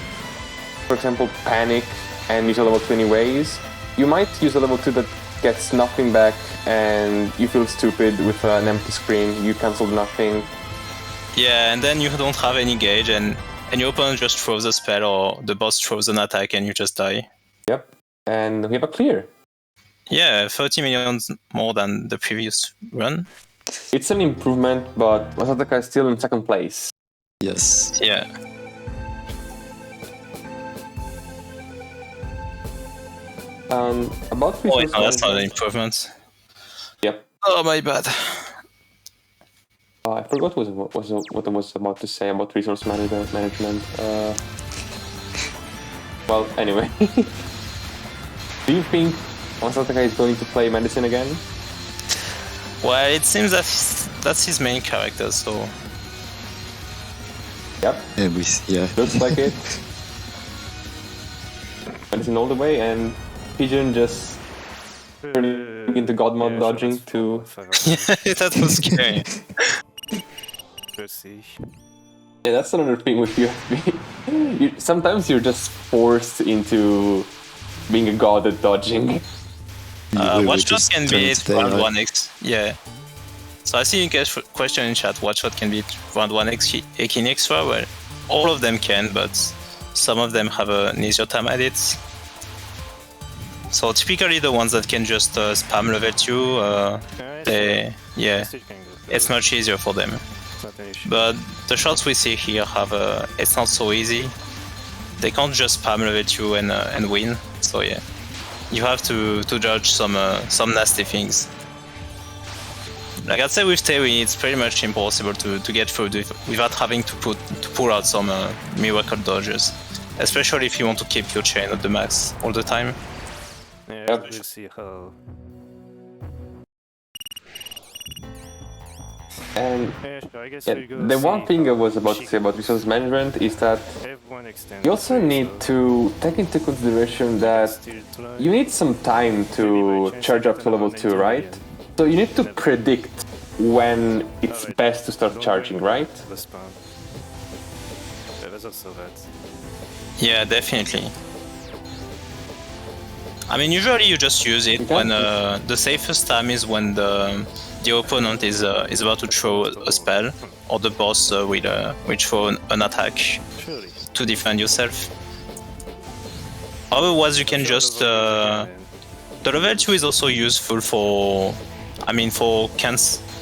for example, panic and use a level 2 anyways, you might use a level 2 that gets nothing back and you feel stupid with an empty screen, you cancelled nothing.
Yeah, and then you don't have any gauge and your opponent just throws a spell or the boss throws an attack and you just die.
Yep, and we have a clear.
Yeah, 30 million more than the previous run.
It's an improvement, but Masataka is still in second place.
Yes.
Yeah.
About resource
no, that's not an improvement.
Yep.
Oh, my bad.
I forgot what I was about to say about resource management. Well, anyway. Do you think Masataka is going to play medicine again?
Well, it seems that that's his main character, so...
Yep.
Yeah.
Looks like it. Medicine all the way, and Pigeon just turning into God Mod dodging to...
Yeah, that was scary.
Let's see.
Yeah, that's another thing with PoFV. Sometimes you're just forced into being a god at dodging.
What shot can beat round 1x? Yeah. So I see you guys question in chat, what shot can beat round 1x Akin extra? Well, all of them can, but some of them have an easier time at it. So typically the ones that can just spam level 2, it's much easier for them. But the shots we see here have it's not so easy. They can't just spam level 2 and win. So yeah, you have to judge some nasty things. Like I'd say with Terry, it's pretty much impossible to get through without having to pull out some miracle dodges, especially if you want to keep your chain at the max all the time.
Yeah, we'll see how.
And
I guess
the one thing I was about to say about resource management is that you also need to take into consideration that you need some time to charge up to level 2, right? So you need to predict when it's best to start charging, right?
Yeah, definitely. I mean, usually you just use it when the safest time is when the opponent is about to throw a spell, or the boss will throw an attack to defend yourself. Otherwise, you can just the level 2 is also useful for,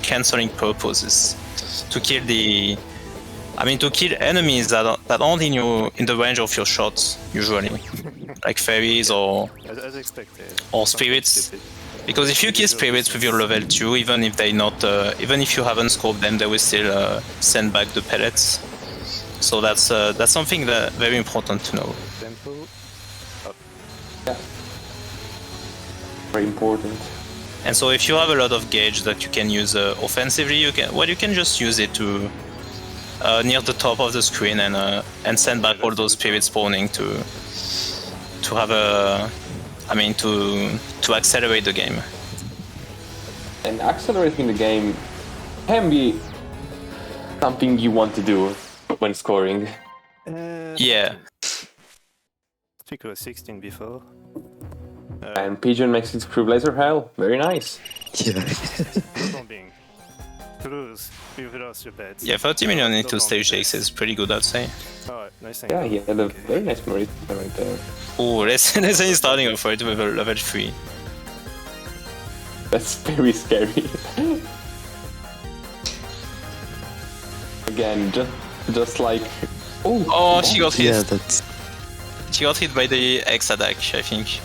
cancelling purposes, to kill enemies that aren't in the range of your shots usually, like fairies or spirits. Because if you kill spirits with your level 2, even if you haven't scoped them, they will still send back the pellets. So that's something that very important to know.
Yeah. Very important.
And so if you have a lot of gauge that you can use offensively, you can just use it to near the top of the screen and send back all those spirits spawning to have to accelerate the game.
And accelerating the game can be something you want to do when scoring.
Yeah.
Speak was 16 before.
And Pigeon makes it through Laser Hell. Very nice.
Yeah.
Yeah, 30 million into stage 6 is pretty good, I'd say.
Yeah, he had a very nice merit right there.
Oh, Lesson is starting off right with a level 3.
That's very scary. Again, just like...
Oh, she got hit.
Yeah, that's...
She got hit by the X attack, I think.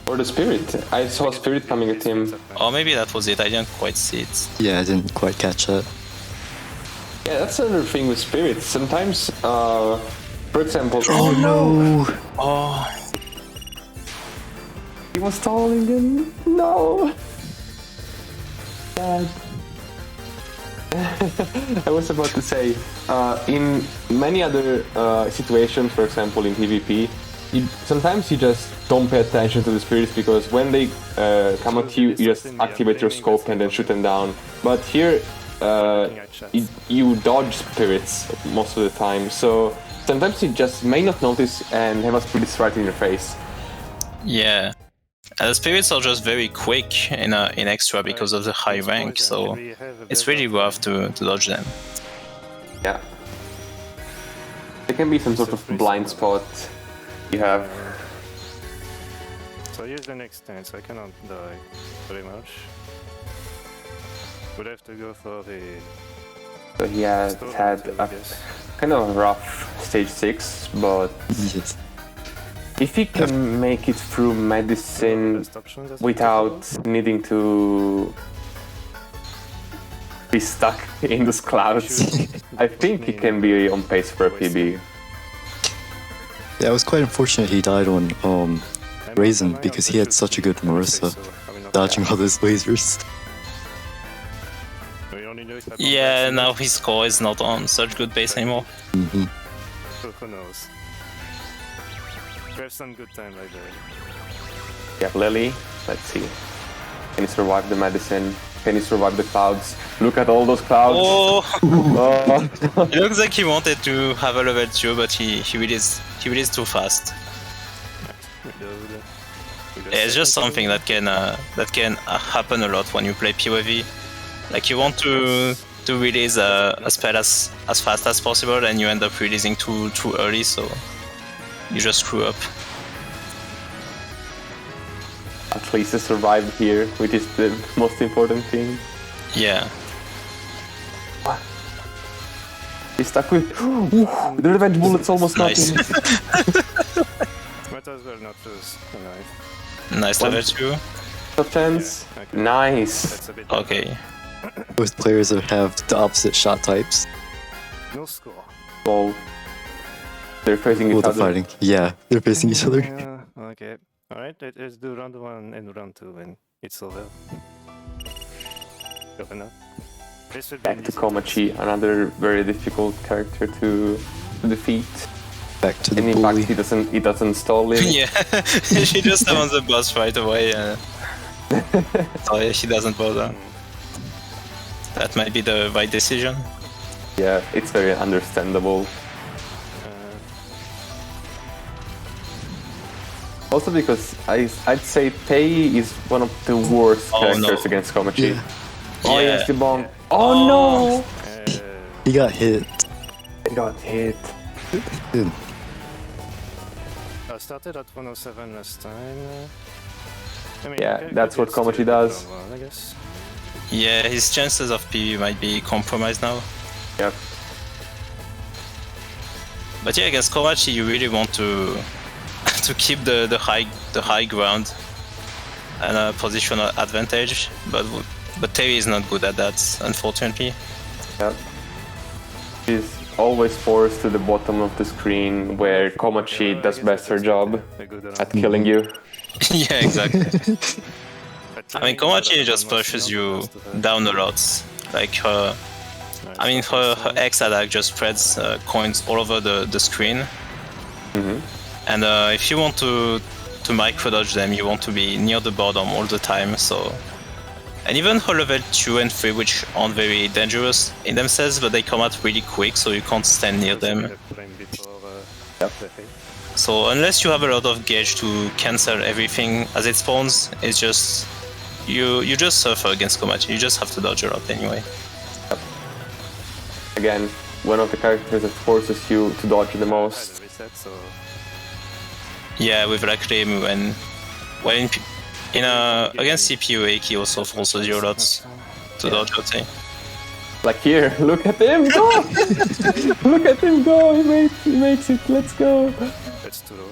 Or the Spirit. I saw Spirit coming at him.
Or maybe that was it, I didn't quite see it.
Yeah, I didn't quite catch that.
Yeah, that's another thing with Spirits. Sometimes, for example...
Oh no!
Oh...
He was stalling him. No! Dad. I was about to say, in many other situations, for example in PvP, sometimes you just don't pay attention to the spirits because when they come at you, you just activate your scope and then shoot them down. But here, you dodge spirits most of the time, so sometimes you just may not notice and have a spirit right in your face.
Yeah. The spirits are just very quick in extra because of the high rank, so it's really rough to dodge them.
Yeah. There can be some sort of blind spot you have.
So use the next stance, I cannot die very much. Would have to go for the...
So he had a kind of rough stage 6, but
Yes.
if he can make it through medicine without needing to be stuck in those clouds, I think he can be on pace for a PB.
Yeah, it was quite unfortunate he died on Raisin because he had such a good Marissa, dodging all those lasers.
Yeah, now his score is not on such good base anymore.
Mm-hmm.
Who knows? We have some good time like that.
Yeah, Lily, let's see. Can he survive the medicine? Can he survive the clouds? Look at all those clouds!
Oh!
Oh.
It looks like he wanted to have a level 2, but he really is too fast. Yeah, it's just something that can happen a lot when you play PoFV. Like you want to release a spell as fast as possible, and you end up releasing too early, so you just screw up.
At least he survived here, which is the most important thing.
Yeah.
He's stuck with... the revenge bullet's almost
Nice.
nothing.
Might as well not lose.
Nice level 2.
Top chance.
Yeah, okay.
Nice.
That's a bit
Okay.
Both players have the opposite shot types.
no score.
Well, they're facing
Well,
each
they're
other.
fighting. Yeah, they're facing each other.
Yeah, okay. Alright, let's do round 1 and round 2 and it's over. Open up. This would be
Back to
easy.
Komachi, another very difficult character to defeat.
Back to the
And in fact,
bully.
he doesn't stall it.
Yeah, she just summons the boss right away. So yeah, she doesn't bother. That might be the right decision.
Yeah, it's very understandable. Also because I'd say Pei is one of the worst
Oh,
characters
no.
against Komachi.
Yeah.
Oh
Yeah.
yes, the bomb. Oh no!
He got hit.
He got hit.
Dude,
I started at 107 last time. I mean,
Yeah,
okay,
that's
good
what
gets to
Komachi does.
round 1, I guess.
Yeah, his chances of PV might be compromised now.
Yep.
But yeah, against Komachi, you really want to keep the high ground and a positional advantage. But Terry is not good at that, unfortunately.
Yep. She's always forced to the bottom of the screen where Komachi does best her job at killing you.
Yeah, exactly. I mean, Komachi just pushes you down a lot. Like her X attack just spreads coins all over the screen. And if you want to micro dodge them, you want to be near the bottom all the time. So, and even her level 2 and 3, which aren't very dangerous in themselves, but they come out really quick, so you can't stand near them. So unless you have a lot of gauge to cancel everything as it spawns, it's just you just suffer against Komachi. You just have to dodge a lot anyway.
Again, one of the characters that forces you to dodge the most.
Yeah, with like Remu and against CPU he also forces you a lot to dodge, I'd say.
Like here, look at him go! Look at him go! He makes it. Let's go!
That's too low.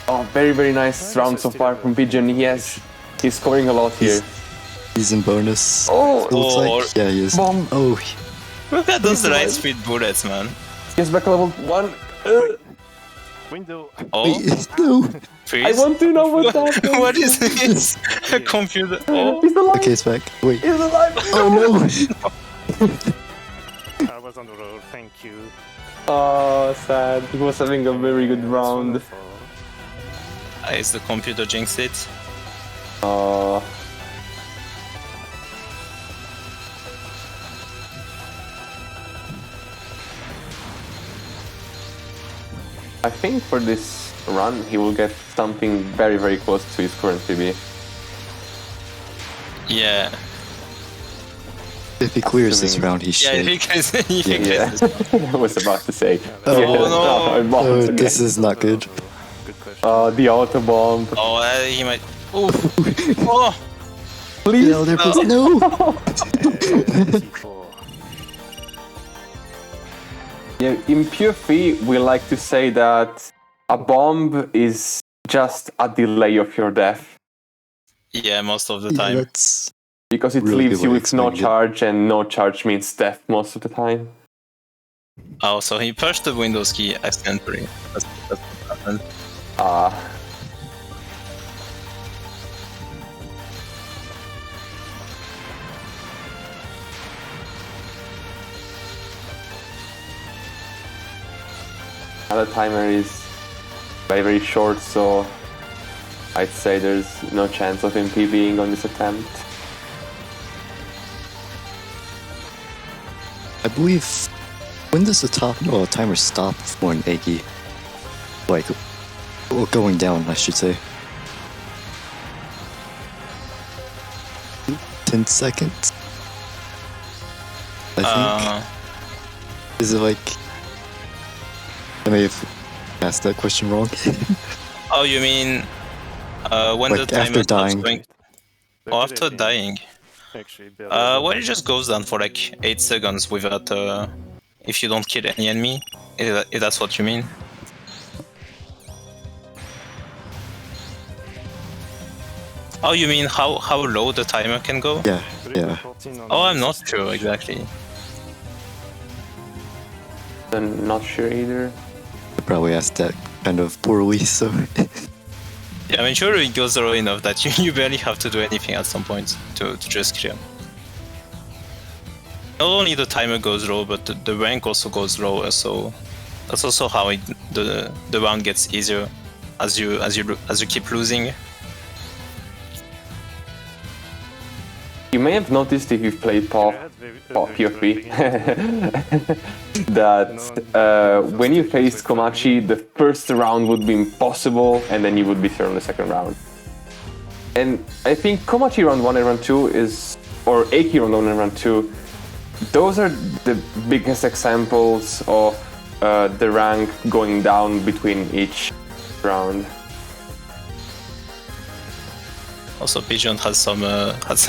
Oh, very very nice round so far from Pigeon. Yes, he's scoring a lot here.
he's in bonus.
Oh,
It looks like. Yeah, he is.
Bomb.
Oh,
Look at those light speed bullets, man.
He's back level 1.
Window.
Oh,
wait, no.
freeze.
I want to know what happened.
What is this? A computer. Oh,
He's alive!
Okay, it's back. Wait.
He's alive!
Oh no!
I was on the road, thank you.
Oh, sad. He was having a very good round.
is the computer jinxed it?
I think for this run he will get something very very close to his current PB.
Yeah.
If he clears this round, he's
Yeah,
shit.
he gets this
Yeah, I was about to say.
Oh,
Yeah,
no.
I bombed
Oh,
again.
this is not good.
Good question.
The auto bomb.
Oh, he might. Oof. Oh,
Please.
No, there was no.
Yeah, in PoFV, we like to say that a bomb is just a delay of your death.
yeah, most of the time.
That's
Because it
really
leaves
good
you
way
with
to
no
explain it.
charge, and no charge means death most of the time.
Oh, so he pushed the Windows key accidentally. That's what happened.
The timer is very, very short, so I'd say there's no chance of him PBing on this attempt.
I believe when does the timer stop for an Egi? Like, well, going down, I should say. 10 seconds. I think. Is it like? I may have asked that question wrong.
Oh, you mean when
Like
the timer
after
stops
dying.
going? Oh, after dying.
Actually,
Well, it just goes down for like 8 seconds without if you don't kill any enemy. If that's what you mean. Oh, you mean how low the timer can go?
Yeah, yeah.
Oh, I'm not sure exactly.
I'm not sure either.
I probably asked that kind of poorly, so.
Yeah, I mean, sure, it goes low enough that you barely have to do anything at some point to just clear. Not only the timer goes low, but the rank also goes lower, so that's also how the round gets easier as you keep losing.
You may have noticed if you've played PoFV that when you faced Komachi, the first round would be impossible, and then you would be here on the second round. And I think Komachi round 1 and round 2 or Eiki round 1 and round 2, those are the biggest examples of the rank going down between each round.
Also, Pigeon had some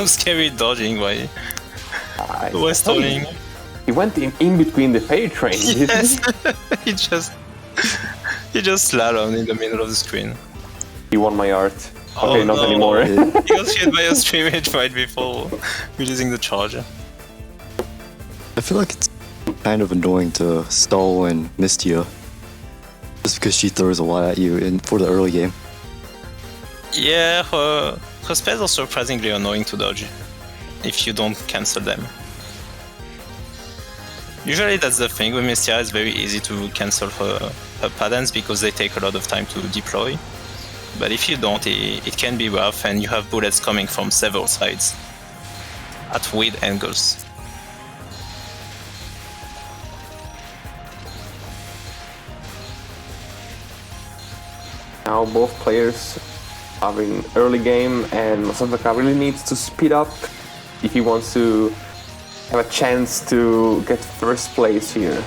scary dodging by stalling.
He went in between the fire train.
Yes, he just slallomed in the middle of the screen.
He won my art. Okay,
Oh,
not
no.
anymore.
He got hit by a streamage right before releasing the charger.
I feel like it's kind of annoying to stall and Mistia. Just because she throws a lot at you for the early game.
Yeah, her spells are surprisingly annoying to dodge if you don't cancel them. Usually that's the thing with Mistia, it's very easy to cancel her patterns because they take a lot of time to deploy. But if you don't, it can be rough and you have bullets coming from several sides at weird angles.
Now both players are in early game, and Masataka really needs to speed up if he wants to have a chance to get first place here.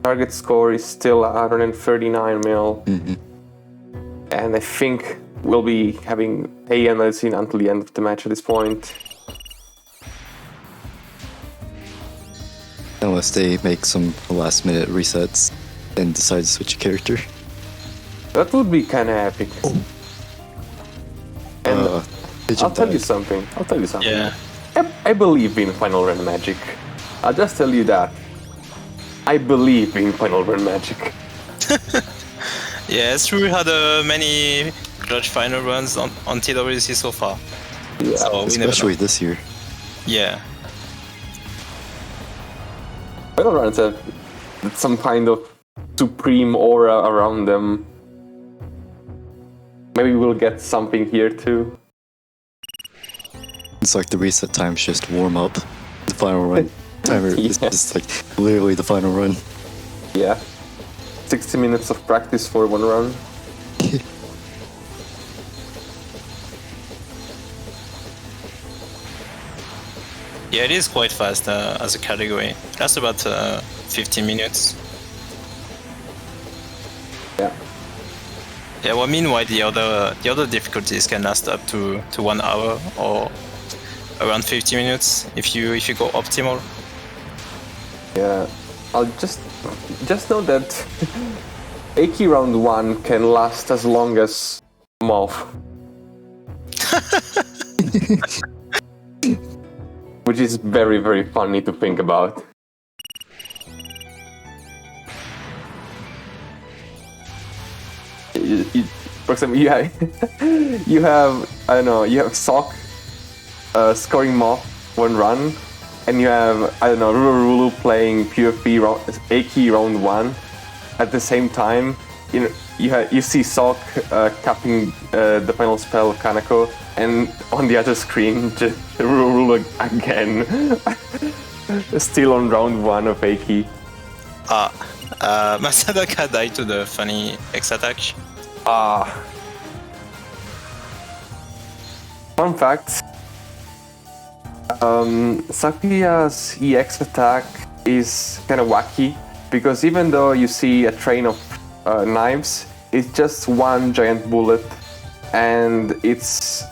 Target score is still 139 mil, and I think we'll be having A and medicine until the end of the match at this point.
Unless they make some last minute resets and decide to switch a character.
That would be kind of epic. And
Pigeon
I'll tell you
died.
something.
Yeah.
I believe in Final Run Magic. I'll just tell you that. I believe in Final Run Magic.
Yeah, it's true, we had many clutch final runs on TWC so far.
Yeah.
So we never know.
Especially this year.
Yeah.
Final Runs have some kind of supreme aura around them. Maybe we'll get something here too.
It's like the reset time's just warm up. The final run timer is just like literally the final run.
Yeah. 60 minutes of practice for one run.
Yeah, it is quite fast as a category. It lasts about 15 minutes. Yeah, well, meanwhile, the other difficulties can last up to 1 hour or around 50 minutes if you go optimal.
Yeah, I'll just know that Aki round 1 can last as long as Moth. Which is very, very funny to think about. For example, you have I don't know, you have Sock scoring Moth 1 run, and you have I don't know Ruru playing PoFV Aki round 1 at the same time. You know, you see Sock capping the final spell Kanako, and on the other screen just Ruru again, still on round 1 of Aki.
Masataka died to the funny X attack.
Fun fact, Sakuya's EX attack is kind of wacky, because even though you see a train of knives, it's just one giant bullet, and it's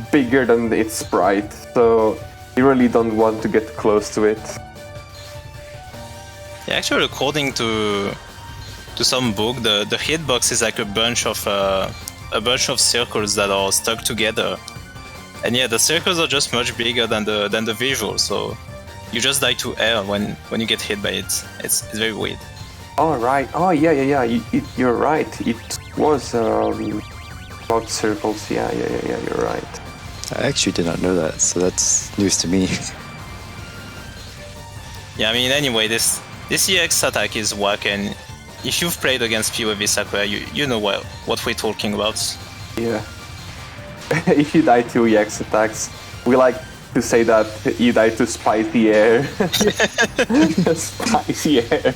bigger than its sprite, so you really don't want to get close to it.
Yeah, actually, according to some book, the hitbox is like a bunch of circles that are stuck together, and yeah, the circles are just much bigger than the visual, so you just die to air when you get hit by it. It's very weird.
Oh right. Oh yeah. You're right. It was about circles. Yeah. You're right.
I actually did not know that, so that's news to me.
Yeah, I mean, anyway, this EX attack is whack, and if you've played against PoFV Sakura, you know what we're talking about.
Yeah. If you die to EX attacks, we like to say that you die to spicy air. Spicy air.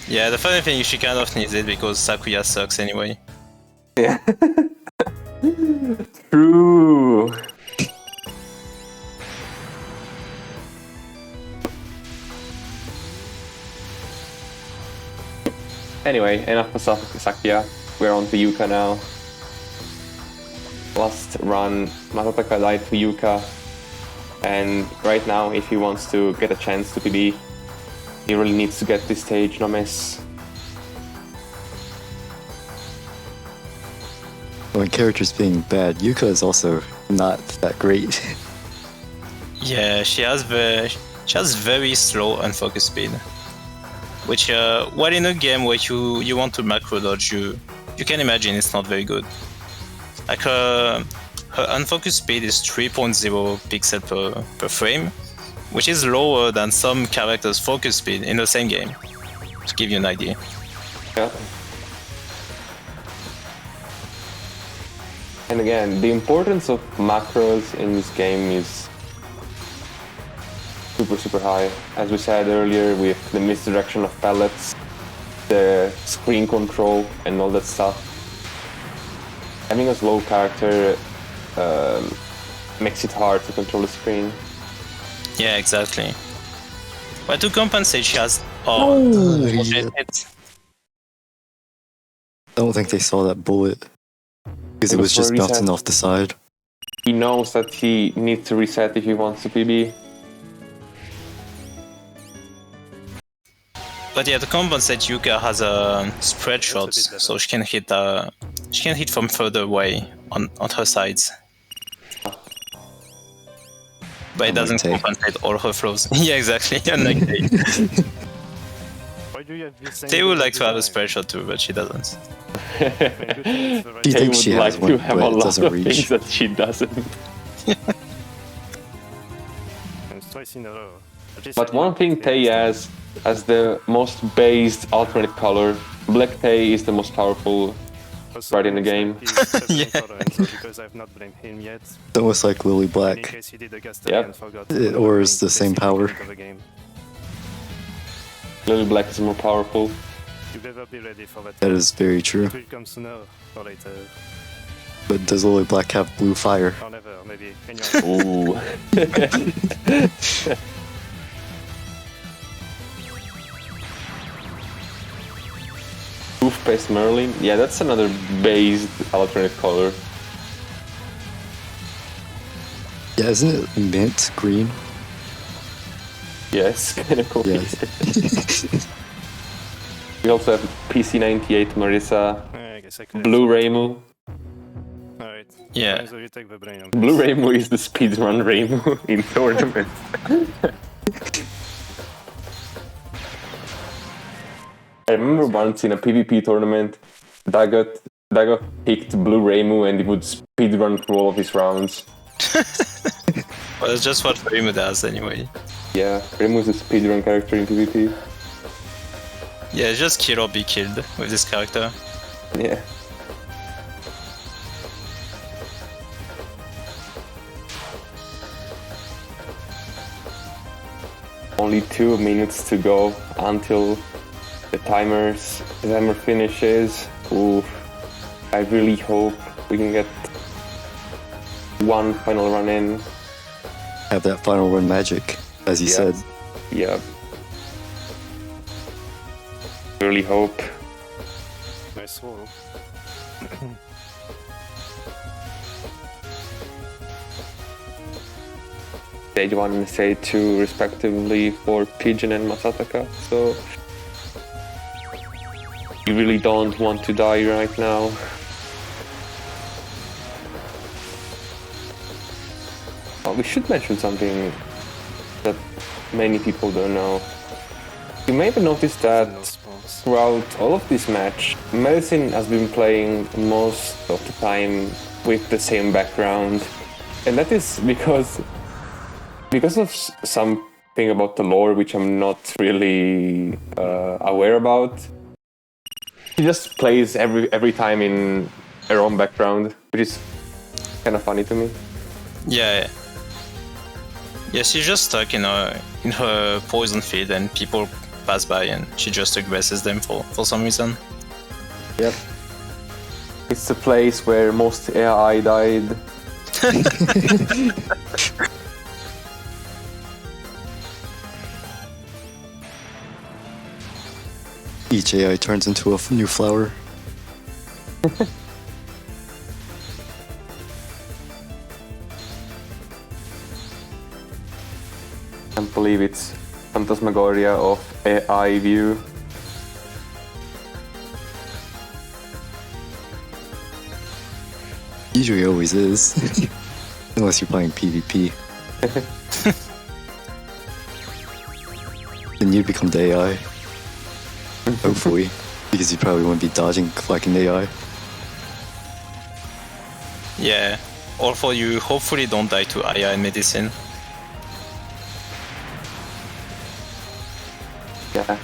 Yeah, the funny thing is she kind of needs it because Sakuya sucks anyway.
Yeah. True. Anyway, enough for Sakuya. We're on to Yuka now. Last run, Masataka died to Yuka, and right now, if he wants to get a chance to PB, he really needs to get this stage, no miss.
When characters being bad, Yuka is also not that great.
Yeah, she has very slow unfocus speed, which while in a game where you want to macro dodge, you can imagine it's not very good. Like her unfocus speed is 3.0 pixel per frame, which is lower than some characters' focus speed in the same game, to give you an idea.
Yeah. And again, the importance of macros in this game is super high. As we said earlier, with the misdirection of pellets, the screen control and all that stuff. Having a slow character makes it hard to control the screen.
Yeah, exactly. But to compensate, she has...
I don't think they saw that bullet, because it was just bouncing off the side.
He knows that he needs to reset if he wants to PB.
But yeah, to compensate, Yuka has spread shots, so she can hit from further away on her sides. But it doesn't compensate all her flows. Yeah, exactly. Unlike They would like to have a spread shot too, but she doesn't.
She thinks she has one,
have a
but it
lot
doesn't
of
reach.
things that she doesn't. But one thing Tay has as the most based alternate color, Black Tay is the most powerful sprite in the game.
Yeah.
It's almost like Lily Black.
Yep.
Or is the same power.
Lily Black is more powerful.
That is very true. But does Lily Black have blue fire?
Ooh. Proof Space Merlin. Yeah, that's another based alternate color.
Yeah, isn't it mint green?
Yes, kind of cool.
Yes.
We also have PC98 Marissa,
I guess I could.
Blue Reimu.
Alright.
Yeah.
Lorenzo, you take the brain on this.
Blue Reimu is the speedrun Reimu in tournament. I remember once in a PvP tournament, Dagot picked Blue Reimu and he would speedrun through all of his rounds.
Well, that's just what Reimu does anyway.
Yeah, Reimu is a speedrun character in PvP.
Yeah, just kill or be killed with this character.
Yeah. Only 2 minutes to go until the timer finishes. Ooh, I really hope we can get one final run in.
Have that final run magic, as you said.
Yeah. Really hope.
Nice swallow.
Stage 1 and Stage 2 respectively for Pigeon and Masataka, so you really don't want to die right now. Oh, we should mention something that many people don't know. You may have noticed that throughout all of this match, Medicine has been playing most of the time with the same background, and that is because of something about the lore which I'm not really aware about. He just plays every time in her own background, which is kind of funny to me.
Yeah. Yeah, she's just stuck in her poison field and people pass by and she just aggresses them for some reason.
Yep. It's the place where most AI died.
Each AI turns into a new flower.
I can't believe it's Phantasmagoria of AI view.
Usually always is. Unless you're playing PvP. Then you become the AI. Hopefully. Because you probably won't be dodging like an AI.
Yeah. Or for you, hopefully don't die to AI and Medicine.
Yeah.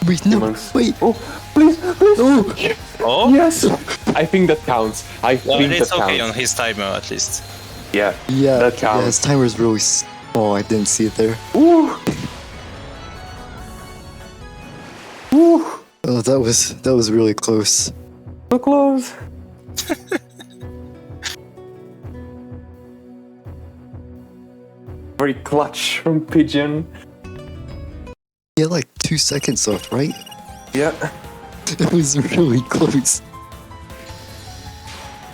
Wait, no,
Humans.
wait.
Oh, please.
Oh,
Oh?
Yes. I think that counts.
Well,
think
it's
that
okay
counts.
on his timer at least.
Yeah.
yeah,
That counts.
yeah, his timer's really small. I didn't see it there.
Ooh. Ooh.
Oh, that was really close.
So close. Very clutch from Pigeon.
He had like 2 seconds left, right?
Yeah.
It was really close.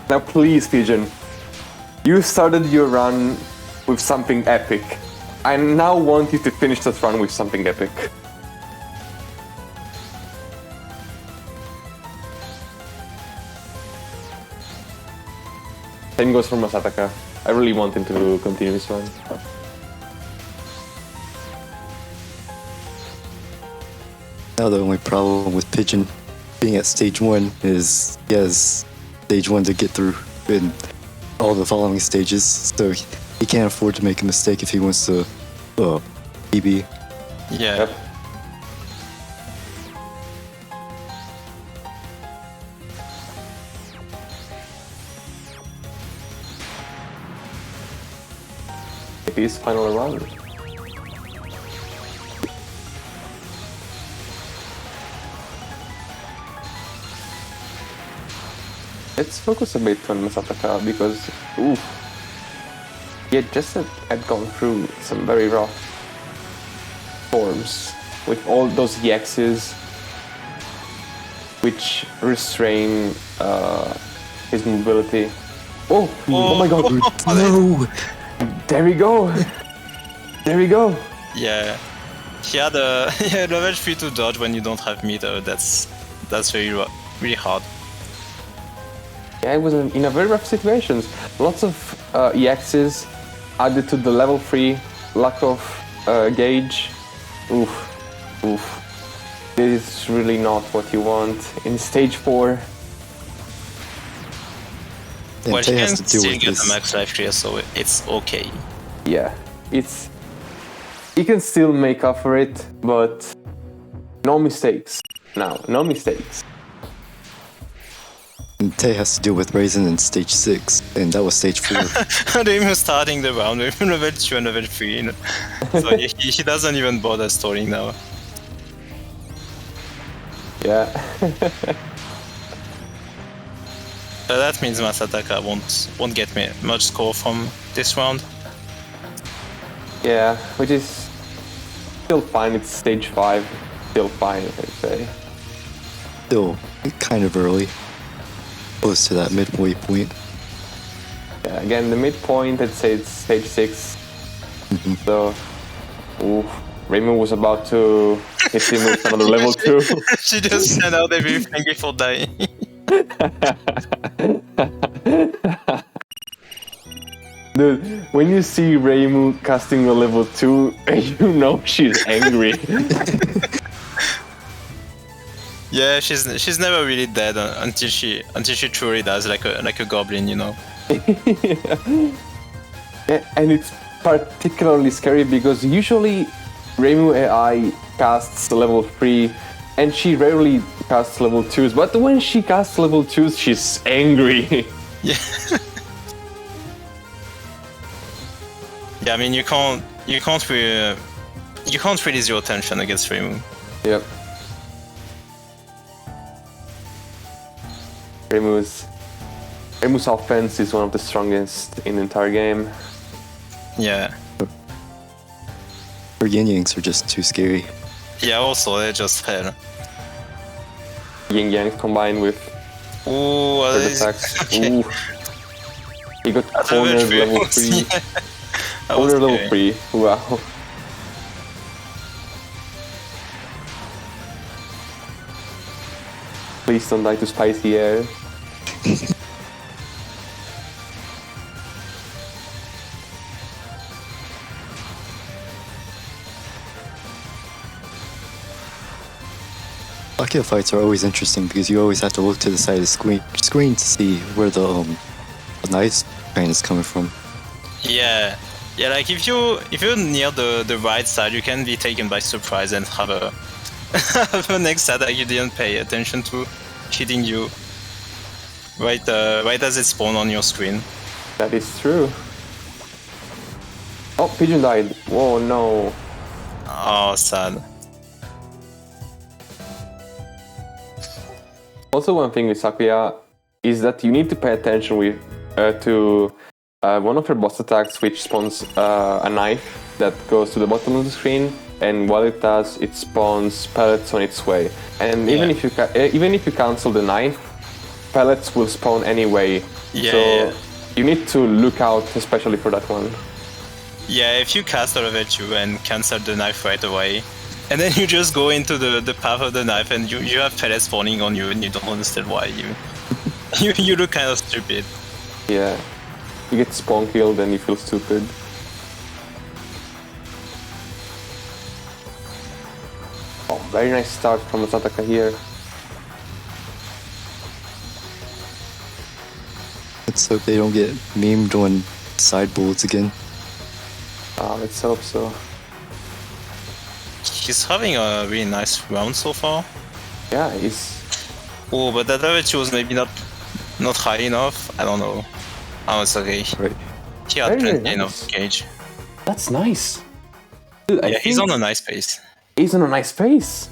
Now please, Pigeon. You started your run with something epic. I now want you to finish that run with something epic. Same goes for Masataka. I really want him to continue his run.
Now the only problem with Pigeon being at stage 1 is he has stage 1 to get through in all the following stages, so he can't afford to make a mistake if he wants to PB.
Yeah.
Yep. His final run. Let's focus a bit on Masataka because, ooh, he had gone through some very rough forms with all those EXs. which restrain his mobility. Oh my god!
No!
There we go! There we go!
Yeah. He had a level 3 to dodge when you don't have meter. That's really hard.
Yeah, it was in a very rough situation. Lots of EXs added to the level 3, lack of gauge. Oof. This is really not what you want in stage 4.
Well, he can still get a max life clear, so it's okay.
Yeah, he can still make up for it, but no mistakes. No mistakes.
And Tay has to deal with Raisin in stage 6, and that was stage 4.
Not even starting the round with level 2 and level 3. You know? So he doesn't even bother stalling now.
Yeah.
That means Masataka won't get me much score from this round.
Yeah, which is still fine. It's stage 5. Still fine, I'd say.
Still kind of early. Close to that midway point.
Yeah, again, the midpoint, I'd say it's stage 6. So, Raymond was about to hit him with another level 2.
She just sent out everything before dying.
Dude, when you see Reimu casting a level 2, you know she's angry.
Yeah, she's never really dead until she truly does, like a goblin, you know.
Yeah, and it's particularly scary because usually Reimu AI casts level 3 and she rarely casts level 2s, but when she casts level 2s, she's angry.
Yeah. Yeah, I mean you can't release your attention against Reimu.
Yep. Reimu's offense is one of the strongest in the entire game.
Yeah.
Her yin-yangs are just too scary.
Yeah, also they just hell.
Yin Yang combined with third attacks.
Okay.
Ooh. He got cornered level 3.
Yeah.
Corner level 3. Wow. Please don't die to spicy air.
Akio fights are always interesting because you always have to look to the side of the screen to see where the knife train is coming from.
Yeah. Yeah, like if you're near the right side, you can be taken by surprise and have a next attack you didn't pay attention to hitting you right as it spawned on your screen.
That is true. Oh, Pigeon died. Whoa, no.
Oh, sad.
Also, one thing with Sakuya is that you need to pay attention to one of her boss attacks, which spawns a knife that goes to the bottom of the screen, and while it does, it spawns pellets on its way. And even if you cancel the knife, pellets will spawn anyway.
Yeah,
so you need to look out, especially for that one.
Yeah, if you cast a level 2 and cancel the knife right away, and then you just go into the path of the knife and you have pellets spawning on you and you don't understand why. You look kind of stupid.
Yeah. You get spawn killed and you feel stupid. Oh, very nice start from Masataka here.
Let's hope they don't get memed on side bullets again.
Let's hope so.
He's having a really nice round so far.
Yeah, he's...
Oh, but that level 2 was maybe not high enough. I don't know. Oh, it's okay.
Right.
He had
Very
plenty
nice.
of gauge.
That's nice. Dude,
Yeah, he's on a nice pace.
He's on a nice pace.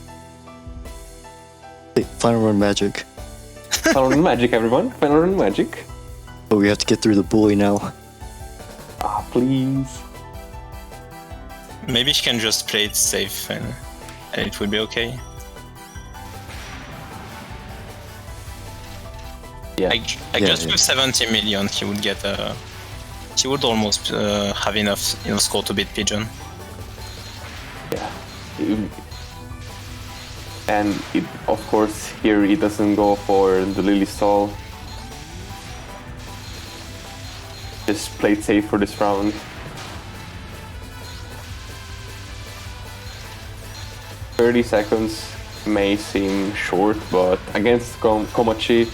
Hey, final run magic.
Final run magic, everyone. Final run magic.
But we have to get through the bully now.
Please.
Maybe he can just play it safe and it will be okay. Just with 70 million, he would get he would almost have enough score to beat Pigeon.
Yeah. And of course, here he doesn't go for the Lily Stall. Just played safe for this round. 30 seconds may seem short, but against Komachi,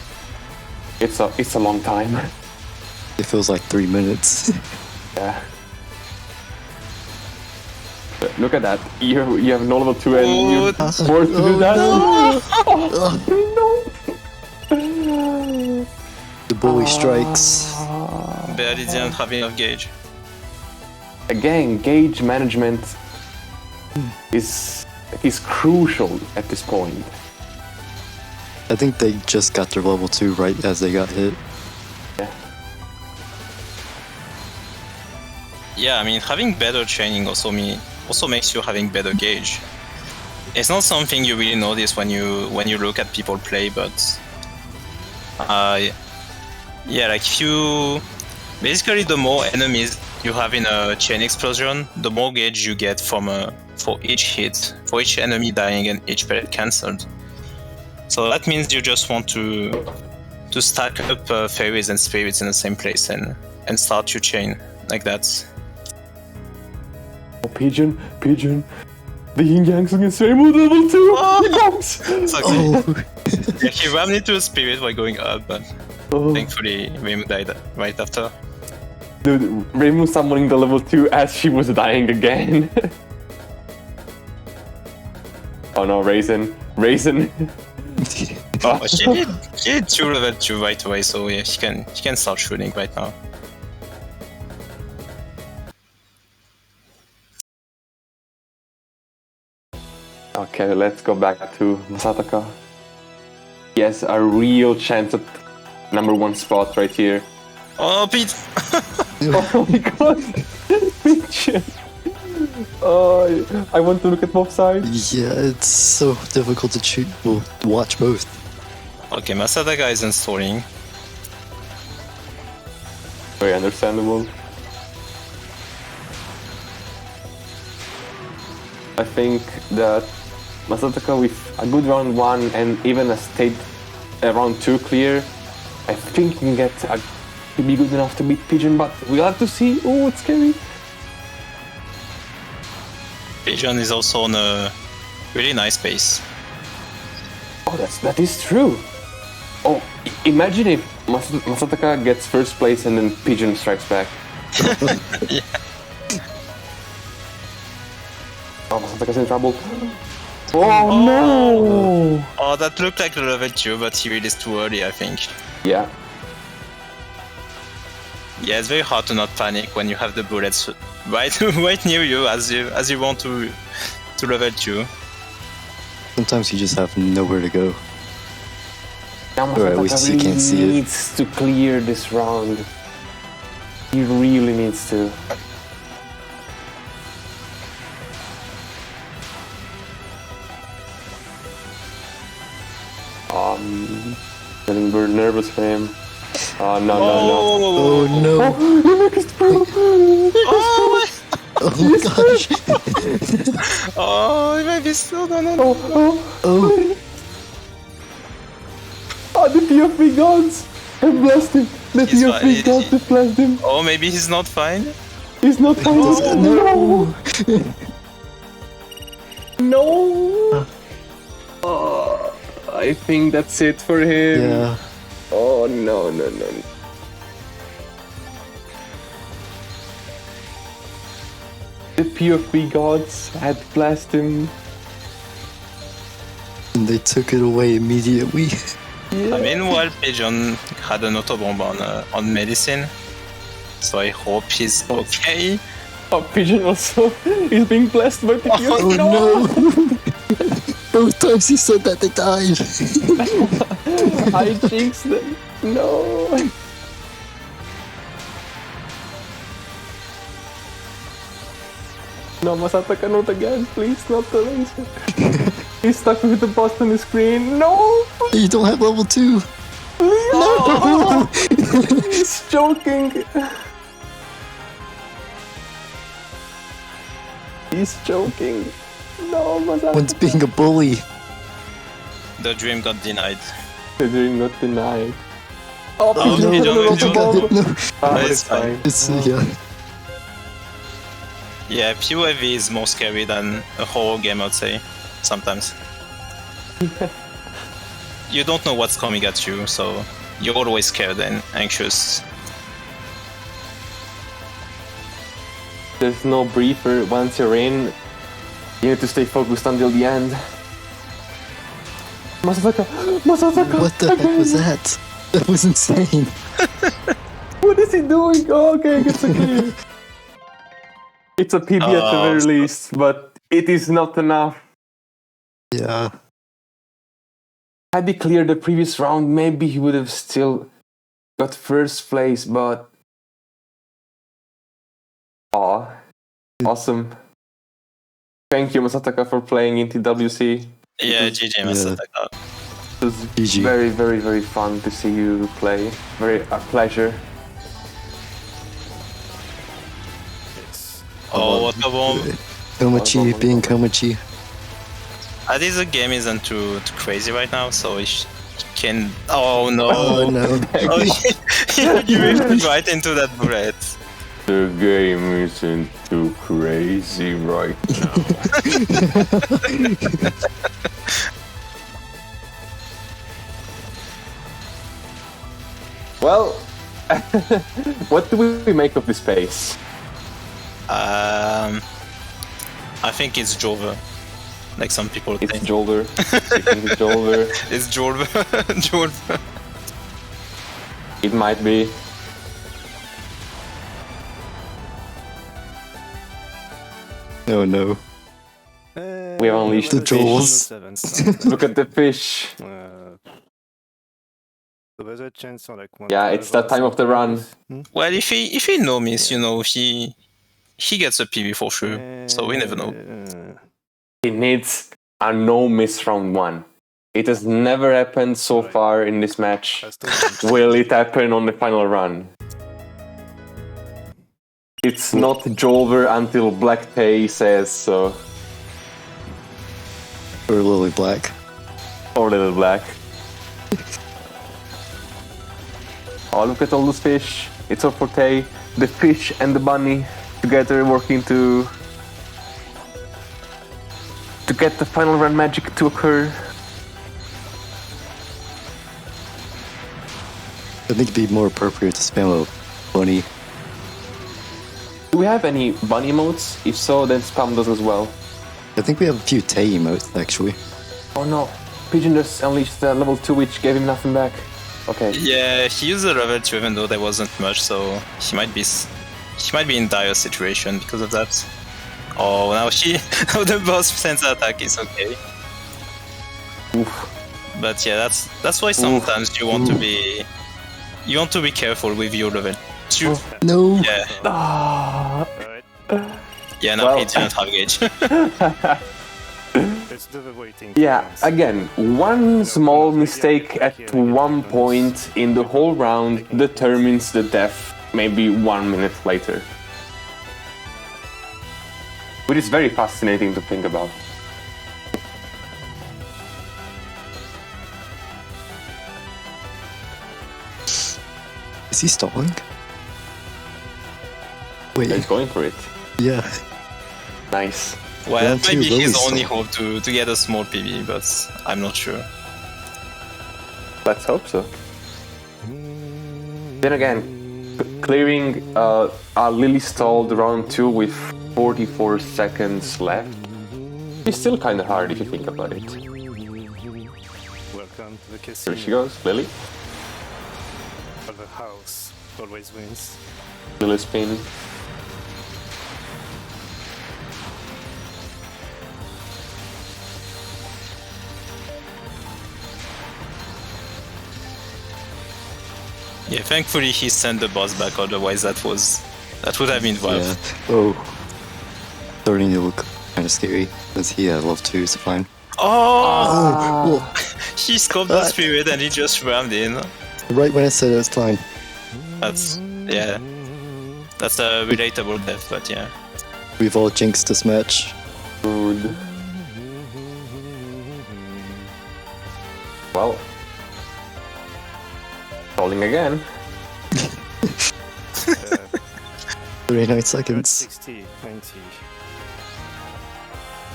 it's a long time.
It feels like 3 minutes.
Yeah. But look at that. You have no level 2 and you're forced to do that. No!
The bully strikes.
Barely didn't have enough gauge.
Again, gauge management is crucial at this point.
I think they just got their level 2 right as they got hit.
Yeah.
Yeah, I mean, having better training also makes you having better gauge. It's not something you really notice when you look at people play, but yeah, like if you basically the more enemies you have in a chain explosion, the more gauge you get from for each hit, for each enemy dying and each pellet cancelled. So that means you just want to stack up fairies and spirits in the same place and start your chain like that.
Oh, Pigeon, the yin yangs against Rainbow level 2.
It's okay. Yeah, he rammed into a spirit while going up, but thankfully Rainbow died right after.
Dude, Rainbow summoning the level 2 as she was dying again. Oh no, Raisin.
Oh, he did 2 level 2 right away, so yeah, he can start shooting right now.
Okay, let's go back to Masataka. He has a real chance at #1 spot right here.
Oh, Pete!
Oh my god! Pigeon! Oh, I want to look at both sides.
Yeah, it's so difficult to watch both.
Okay, Masataka is installing.
Very understandable. I think that Masataka with a good round 1 and even a state round 2 clear, I think he can get to be good enough to beat Pigeon, but we'll have to see. Oh, it's scary.
Pigeon is also on a really nice pace.
Oh, that is true. Oh, imagine if Masataka gets first place and then Pigeon strikes back.
Yeah.
Oh, Masataka's in trouble. Oh no!
Oh, that looked like the level 2, but he released too early, I think.
Yeah.
Yeah, it's very hard to not panic when you have the bullets right near you as you want to level 2.
Sometimes you just have nowhere to go.
Now
Or at least you can't see it.
needs to clear this round. He really needs to. Getting very nervous for him. Oh no.
Oh no! Oh my gosh!
Oh, maybe still no.
Oh!
Oh, the PoFV gods have blessed him. The
He's
PoFV
fine.
gods have blessed him.
Oh, maybe he's not fine.
He's not fine.
No!
No. Oh, I think that's it for him.
Yeah.
Oh no. The PoFV gods had blessed him.
And they took it away immediately.
Meanwhile, Pigeon had an auto bomb on medicine, so I hope he's okay.
Oh, Pigeon also is being blessed by the PoFV.
Oh no! Both times he said that they died.
I jinxed them. No. No, Masataka, not again. Please, not the laser. He's stuck with the boss on the screen. No.
You don't have level 2.
No! He's joking. He's joking. No, Masataka.
One's being a bully.
The dream got denied.
The dream got denied.
Oh,
Pigeon,
Pigeon,
no,
Pigeon.
no,
No.
It's fine.
It's, yeah.
Yeah, PoFV is more scary than a horror game, I'd say. Sometimes. You don't know what's coming at you, so you're always scared and anxious.
There's no briefer. Once you're in, you need to stay focused until the end. Masataka! Masataka!
What the heck was that? That was insane.
What is he doing? Oh, okay, it's okay. It's a PB at the very least, but it is not enough.
Yeah.
Had he cleared the previous round, maybe he would have still got first place, but... Aw, awesome. Thank you, Masataka, for playing in TWC.
Yeah, GG Masataka.
It was
GG.
very, very, very fun to see you play. A pleasure.
Oh, what a bomb.
Komachi being Komachi.
This game isn't too crazy right now, so he can... Oh no!
Oh no.
Oh, he went right into that bullet.
The game isn't too crazy right now. Well, what do we make of this pace?
I think it's Jover. Like some people
It's
think.
Jolder. You think it's Jolder?
It's Jover. Jover.
It might be.
Oh no.
We have unleashed
the trolls.
Look at the fish. Yeah, it's that time of the run.
Well, if he no miss, you know, he gets a PB for sure. So we never know.
He needs a no miss round one. It has never happened so far in this match. Will it happen on the final run? It's not Jolver until Black Tay says so.
Or Lily Black.
Or Little Black. Oh, look at all those fish. It's all for Tay. The fish and the bunny together working to get the final run magic to occur.
I think it'd be more appropriate to spam a bunny.
Do we have any bunny emotes? If so, then spam those as well.
I think we have a few Tay emotes actually.
Oh no, Pigeon just unleashed the level 2 which gave him nothing back. Okay.
Yeah, he used the level 2 even though there wasn't much, so he might be in dire situation because of that. Oh, now now the boss sends attack is okay.
Oof.
But yeah, that's why sometimes you want to be careful with your level 2.
No.
Yeah.
Ah.
Yeah, now he didn't have gauge.
Yeah, again, one small mistake at one point in the whole round determines the death maybe 1 minute later. Which is very fascinating to think about.
Is he stalling? Wait.
He's going for it.
Yeah.
Nice.
Well,
Well,
that might be
too,
his
Lily's
only
still-
hope to get a small PB, but I'm not sure.
Let's hope so. Then again, clearing a Lily stalled round 2 with 44 seconds left is still kind of hard if you think about it.
Welcome to the casino.
Here she goes, Lily.
But the house always wins.
Lily spin.
Yeah, thankfully he sent the boss back, otherwise that would have been rough.
Yeah. Oh. Starting to look kind of scary. Does he love to? Is fine.
Oh!
Oh.
He scoped the spirit and he just rammed in.
Right when I said it was fine.
That's yeah. That's a relatable death, but yeah.
We've all jinxed this match.
Good. Well, rolling again.
39 seconds.
60, 90.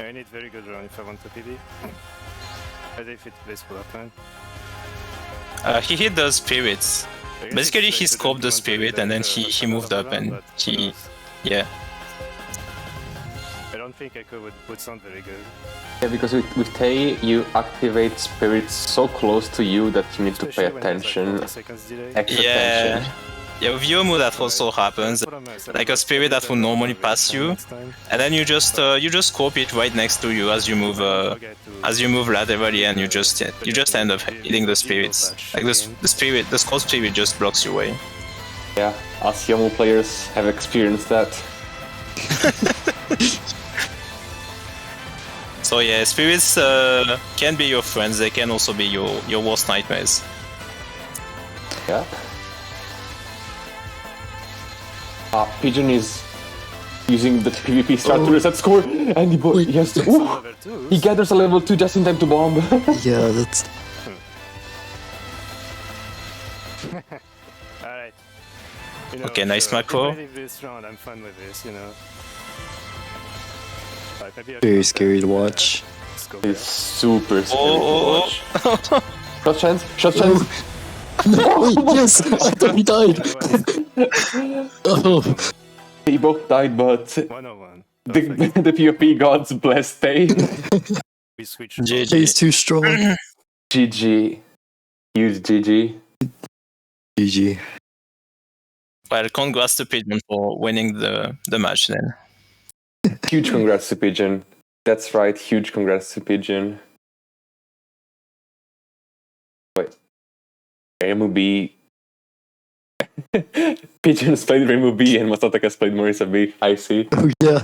I need very good run if I want to PB. I think it plays for that time.
He hit the spirits. Basically, he scoped the spirit and then he moved up and he, yeah.
I don't think Echo would sound very good.
Yeah, because with Tay, you activate spirits so close to you that you need to pay attention. Extra attention.
Yeah, with Yomu that also happens. Like a spirit that would normally pass you, and then you just scope it right next to you as you move laterally, and you just end up hitting the spirits. Like the scope spirit just blocks your way.
Yeah, us Yomu players have experienced that.
So yeah, spirits can be your friends. They can also be your worst nightmares.
Yeah. Pigeon is using the PvP start to reset score, and he gathers a level 2 just in time to bomb.
Yeah, that's...
Alright.
Okay, nice macro.
This round, I'm fine with this, you know. Right,
very scary to watch.
It's super scary to watch. Shot chance, shot chance.
Wait, yes! I thought he died! Oh.
They both died, but
101.
the PoP gods blessed Tay.
We switched.
He's too strong.
GG. Huge GG.
GG.
Well, congrats to Pigeon for winning the match then.
Huge congrats to Pigeon. That's right, huge congrats to Pigeon. Wait. Rainbow B. Pigeon's played Rainbow B and Masataka's played Marisa B. I see.
Oh, yeah.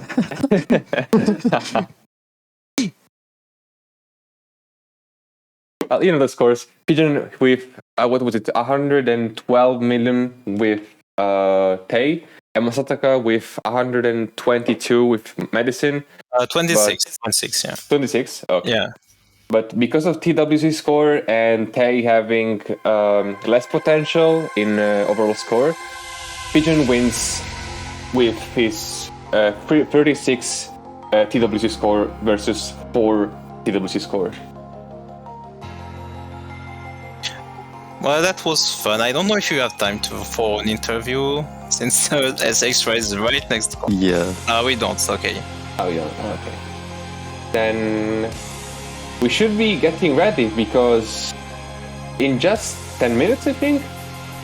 Well, you know the scores. Pigeon with, what was it, 112 million with Tay, and Masataka with 122 with Medicine.
26, yeah.
26? Okay.
Yeah.
But because of TWC score and Tay having less potential in overall score, Pigeon wins with his 36 TWC score versus 4 TWC score.
Well, that was fun. I don't know if you have time for an interview, since SX is right next to...
Yeah.
We don't, okay.
Oh, yeah, okay. Then we should be getting ready, because in just 10 minutes, I think,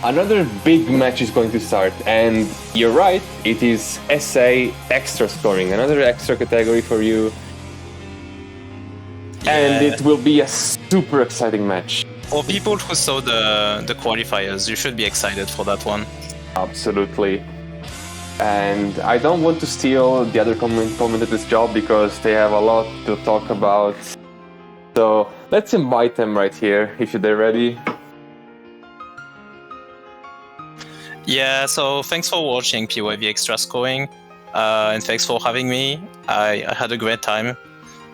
another big match is going to start. And you're right, it is SA extra scoring, another extra category for you. Yeah. And it will be a super exciting match.
For people who saw the qualifiers, you should be excited for that one.
Absolutely. And I don't want to steal the other commentators' job, because they have a lot to talk about. So let's invite them right here, if they're ready.
Yeah, so thanks for watching PoFV Extra Scoring, and thanks for having me. I had a great time,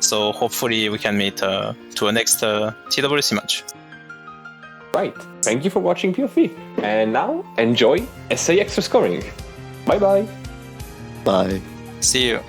so hopefully we can meet to a next TWC match.
Right, thank you for watching PoFV, and now enjoy SA Extra Scoring. Bye bye.
Bye.
See you.